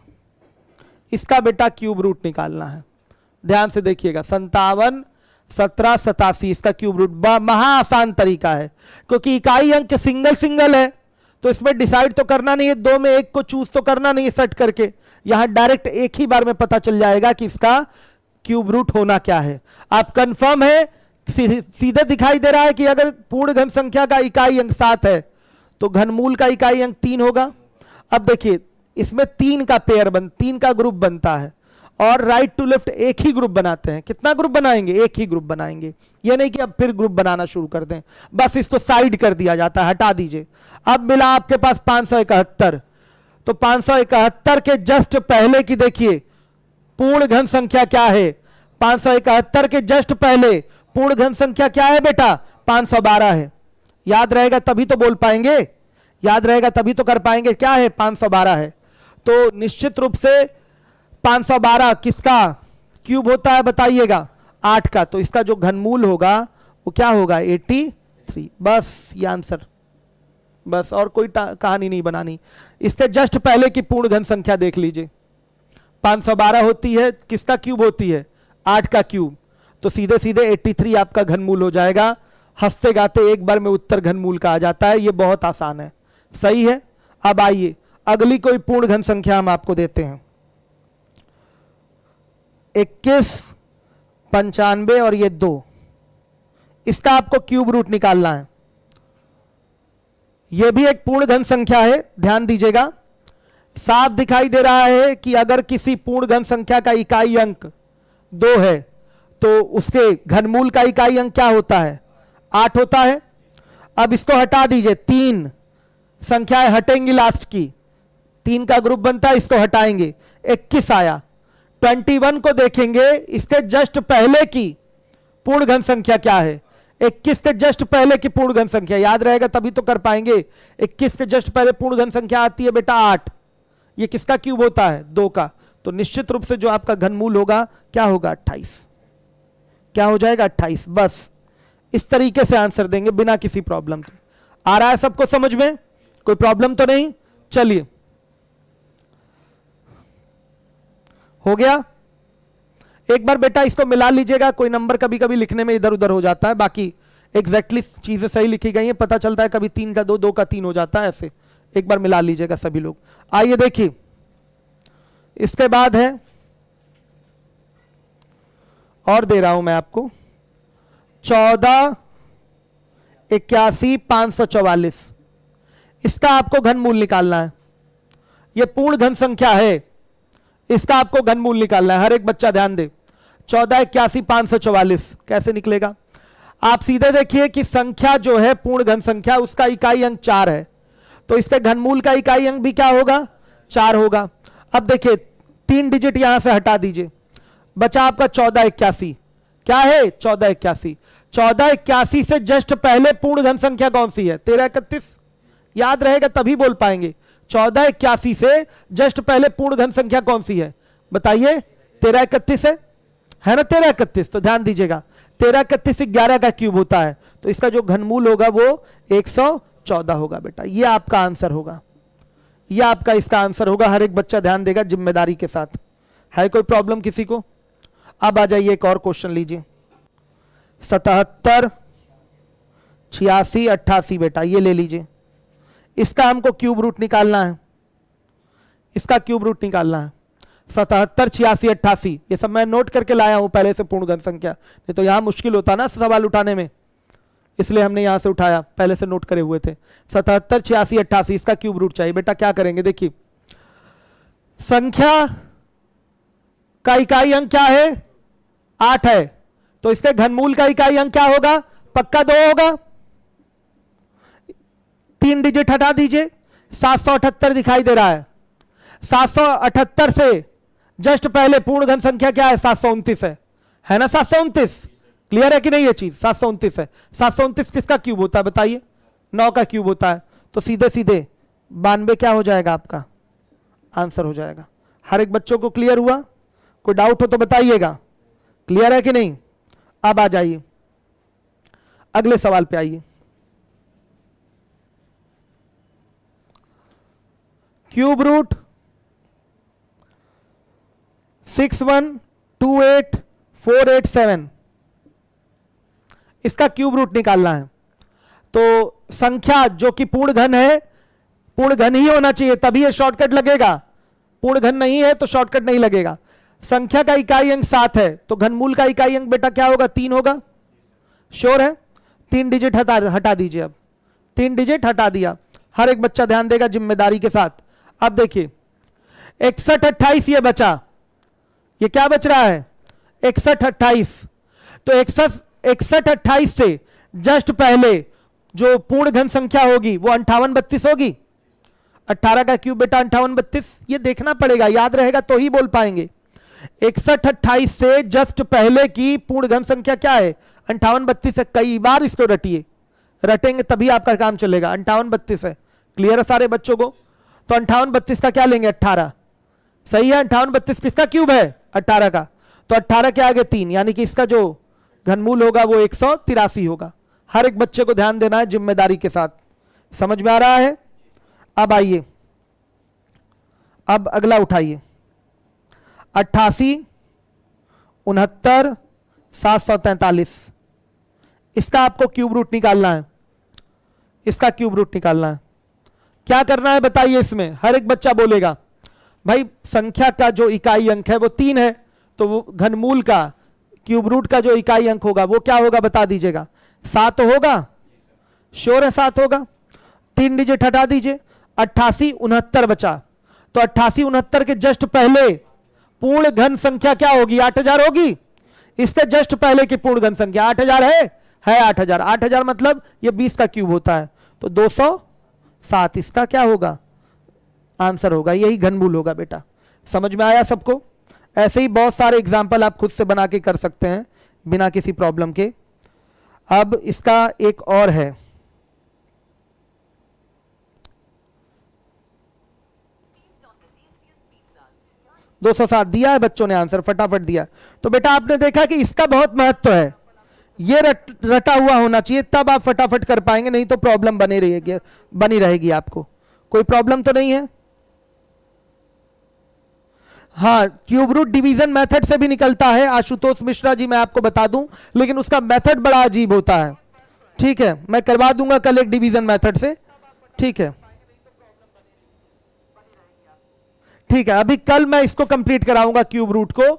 इसका बेटा क्यूब रूट निकालना है। ध्यान से देखिएगा, 57 17 87 इसका क्यूब रूट महा आसान तरीका है, क्योंकि इकाई अंक सिंगल सिंगल है तो इसमें डिसाइड तो करना नहीं है, 2 में 1 को चूज तो करना नहीं है सेट करके, यहां डायरेक्ट एक ही बार में पता चल जाएगा कि इसका क्यूब रूट होना क्या है। आप कंफर्म है, सीधे दिखाई दे रहा है कि अगर पूर्ण घन संख्या का इकाई अंक 7 है तो घनमूल का इकाई अंक 3 होगा। अब देखिए इसमें 3 का ग्रुप बनता है और राइट टू लेफ्ट एक ही ग्रुप बनाते हैं। कितना ग्रुप बनाएंगे? एक ही ग्रुप बनाएंगे। ये नहीं कि अब फिर ग्रुप बनाना शुरू कर दें, बस इसको साइड कर दिया जाता है, हटा दीजिए। अब मिला आपके पास 571, तो 571 के जस्ट पहले की देखिए पूर्ण घन संख्या क्या है? 571 के जस्ट पहले पूर्ण घन संख्या क्या है बेटा? 512 है। याद रहेगा तभी तो बोल पाएंगे, याद रहेगा तभी तो कर पाएंगे। क्या है? 512 है। तो निश्चित रूप से 512 किसका क्यूब होता है बताइएगा? 8 का। तो इसका जो घनमूल होगा वो क्या होगा? 83। बस ये आंसर, बस और कोई कहानी नहीं बनानी। इसके जस्ट पहले की पूर्ण घन संख्या देख लीजिए, 512 होती है, किसका क्यूब होती है? 8 का क्यूब। तो सीधे सीधे 83 आपका घनमूल हो जाएगा। हंसते गाते एक बार में उत्तर घनमूल का आ जाता है। ये बहुत आसान है, सही है। अब आइए अगली कोई पूर्ण घन संख्या हम आपको देते हैं। 21, 95 और ये 2, इसका आपको क्यूब रूट निकालना है। यह भी एक पूर्ण घन संख्या है, ध्यान दीजिएगा। साफ दिखाई दे रहा है कि अगर किसी पूर्ण घन संख्या का इकाई अंक 2 है तो उसके घनमूल का इकाई अंक क्या होता है? 8 होता है। अब इसको हटा दीजिए, 3 संख्याएं हटेंगी लास्ट की, 3 का ग्रुप बनता है, इसको हटाएंगे, 21 आया। 21 को देखेंगे, इसके जस्ट पहले की पूर्ण घन संख्या क्या है? 21 के जस्ट पहले की पूर्ण घन संख्या, याद रहेगा तभी तो कर पाएंगे। 21 के जस्ट पहले पूर्ण घन संख्या आती है बेटा 8। ये किसका क्यूब होता है? 2 का। तो निश्चित रूप से जो आपका घनमूल होगा क्या होगा? 28। क्या हो जाएगा? 28। बस इस तरीके से आंसर देंगे बिना किसी प्रॉब्लम के। आ रहा है सबको समझ में? कोई प्रॉब्लम तो नहीं? चलिए, हो गया। एक बार बेटा इसको मिला लीजिएगा, कोई नंबर कभी कभी लिखने में इधर उधर हो जाता है, बाकी एग्जैक्टली चीजें सही लिखी गई हैं। पता चलता है कभी 3 का 2, 2 का 3 हो जाता है, ऐसे एक बार मिला लीजिएगा सभी लोग। आइए देखिए, इसके बाद है और दे रहा हूं मैं आपको 14, 81, 544। इसका आपको घनमूल निकालना है। यह पूर्ण घन संख्या है, इसका आपको घनमूल निकालना है। हर एक बच्चा ध्यान दे। 14, 81, 544 कैसे निकलेगा? आप सीधे देखिए कि संख्या जो है पूर्ण घन संख्या, उसका इकाई अंक 4 है, तो इसके घनमूल का इकाई अंक भी क्या होगा? 4 होगा। अब देखिए 3 डिजिट यहां से हटा दीजिए, बचा आपका 14, 81। क्या है? 14, 81। 14, 81 से जस्ट पहले पूर्ण घन संख्या कौन सी है? 13, 31। याद रहेगा तभी बोल पाएंगे। 14, 81 से जस्ट पहले पूर्ण घन संख्या कौन सी है बताइए? 13, 31 है ना? 13, 31। तो ध्यान दीजिएगा 13, 31 11 का क्यूब होता है, तो इसका जो घनमूल होगा वो 114 होगा बेटा। ये आपका आंसर होगा, ये आपका इसका आंसर होगा। हर एक बच्चा ध्यान देगा जिम्मेदारी के साथ। है कोई प्रॉब्लम किसी को? अब आ जाइए एक और क्वेश्चन लीजिए। 77, 86, 88 बेटा ये ले लीजिए। इसका हमको क्यूब रूट निकालना है, इसका क्यूब रूट निकालना है। 77, 86, 88 ये सब मैं नोट करके लाया हूं पहले से पूर्ण घन संख्या, नहीं तो यहां मुश्किल होता ना सवाल उठाने में, इसलिए हमने यहां से उठाया, पहले से नोट करे हुए थे। 77, 86, 88 इसका क्यूब रूट चाहिए बेटा। क्या करेंगे? देखिए संख्या का इकाई अंक क्या है? 8 है, तो इसके घनमूल का इकाई अंक क्या होगा? पक्का 2 होगा। 3 डिजिट हटा दीजिए, 778 दिखाई दे रहा है। 778 से जस्ट पहले पूर्ण घन संख्या क्या है? 729 है ना? 729 क्लियर है कि नहीं? ये चीज 729 है। 729 किसका क्यूब होता है बताइए? 9 का क्यूब होता है। तो सीधे सीधे 92 क्या हो जाएगा आपका? आंसर हो जाएगा। हर एक बच्चों को क्लियर हुआ? कोई डाउट हो तो बताइएगा। क्लियर है कि नहीं? अब आ जाइए अगले सवाल पे आइए। क्यूब रूट 6128487 इसका क्यूब रूट निकालना है। तो संख्या जो कि पूर्ण घन है, पूर्ण घन ही होना चाहिए तभी ये शॉर्टकट लगेगा। पूर्ण घन नहीं है तो शॉर्टकट नहीं लगेगा। संख्या का इकाई अंक 7 है, तो घनमूल का इकाई अंक बेटा क्या होगा? 3 होगा। श्योर है? 3 डिजिट हटा दीजिए। अब 3 डिजिट हटा दिया। हर एक बच्चा ध्यान देगा जिम्मेदारी के साथ। अब देखिए 61, 28 ये बचा, ये क्या बच रहा है 61 28। तो 61 28 से जस्ट पहले जो पूर्ण घन संख्या होगी वो 58 32 होगी। 18 का क्यूब बेटा 58 32, ये देखना पड़ेगा, याद रहेगा तो ही बोल पाएंगे। 61 28 से जस्ट पहले की पूर्ण घन संख्या क्या है 58 32 है। कई बार इसको रटिए, रटेंगे तभी आपका काम चलेगा। 58 32 है, क्लियर है सारे बच्चों को? तो 58 32 का क्या लेंगे 18, सही है। 58 32 किसका क्यूब है 18 का, तो 18 के आगे 3, यानी कि इसका जो घनमूल होगा वो 183 होगा। हर एक बच्चे को ध्यान देना है जिम्मेदारी के साथ, समझ में आ रहा है? अब आइए, अब अगला उठाइए 88 69 743, इसका आपको क्यूब रूट निकालना है, इसका क्यूब रूट निकालना है। क्या करना है बताइए? इसमें हर एक बच्चा बोलेगा भाई संख्या का जो इकाई अंक है वो 3 है, तो वो घनमूल का क्यूब रूट का जो इकाई अंक होगा वो क्या होगा बता दीजिएगा। 7 होगा, श्योर है 7 होगा? 3 डिजिट हटा दीजिए, 88 69 बचा। तो 88 69 के जस्ट पहले पूर्ण घन संख्या क्या होगी 8000 होगी। इससे जस्ट पहले की पूर्ण घन संख्या 8000 है 8000। 8000 मतलब ये 20 का क्यूब होता है, तो 207 इसका क्या होगा आंसर होगा, यही घनमूल होगा बेटा। समझ में आया सबको? ऐसे ही बहुत सारे एग्जाम्पल आप खुद से बना के कर सकते हैं बिना किसी प्रॉब्लम के। अब इसका एक और है, दो 207 दिया है बच्चों ने आंसर, फटाफट दिया। तो बेटा आपने देखा कि इसका बहुत महत्व है, ये रटा हुआ होना चाहिए, तब आप फटाफट कर पाएंगे, नहीं तो प्रॉब्लम बनी रहेगी आपको। कोई प्रॉब्लम तो नहीं है? हाँ, क्यूब रूट डिवीजन मेथड से भी निकलता है आशुतोष मिश्रा जी, मैं आपको बता दूं, लेकिन उसका मेथड बड़ा अजीब होता है। ठीक है, मैं करवा दूंगा कल एक डिवीजन मेथड से, ठीक है? ठीक है, अभी कल मैं इसको कंप्लीट कराऊंगा क्यूब रूट को।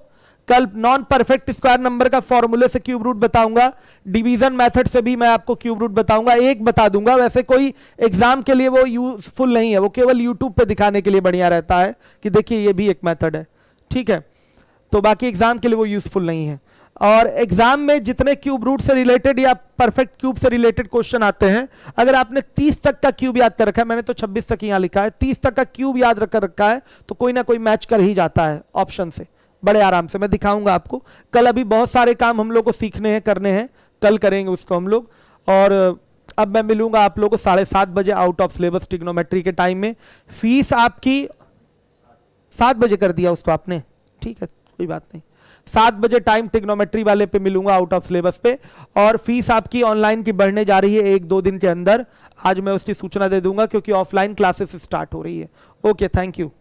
कल नॉन परफेक्ट स्क्वायर नंबर का फॉर्मूले से क्यूब रूट बताऊंगा, डिवीजन मेथड से भी मैं आपको क्यूब रूट बताऊंगा। एक बता दूंगा, वैसे कोई एग्जाम के लिए वो यूजफुल नहीं है, वो केवल यूट्यूब पे दिखाने के लिए बढ़िया रहता है कि देखिए ये भी एक मेथड है, ठीक है? तो बाकी एग्जाम के लिए वो यूजफुल नहीं है। और एग्जाम में जितने क्यूब रूट से रिलेटेड या परफेक्ट क्यूब से रिलेटेड क्वेश्चन आते हैं, अगर आपने 30 तक का क्यूब याद कर रखा है, मैंने तो 26 तक यहां लिखा है, 30 तक का क्यूब याद कर रखा है, तो कोई ना कोई मैच कर ही जाता है ऑप्शन से बड़े आराम से। मैं दिखाऊंगा आपको कल, अभी बहुत सारे काम हम लोग को सीखने हैं, करने हैं, कल करेंगे उसको हम लोग। और अब मैं मिलूंगा आप लोगों को 7:30 बजे आउट ऑफ सिलेबस ट्रिग्नोमेट्री के टाइम में। फीस आपकी 7 बजे कर दिया उसको आपने, ठीक है कोई बात नहीं। 7 बजे टाइम ट्रिग्नोमेट्री वाले पे मिलूंगा आउट ऑफ सिलेबस पे। और फीस आपकी ऑनलाइन की बढ़ने जा रही है 1-2 दिन के अंदर, आज मैं उसकी सूचना दे दूंगा क्योंकि ऑफलाइन क्लासेस स्टार्ट हो रही है। Okay, thank you.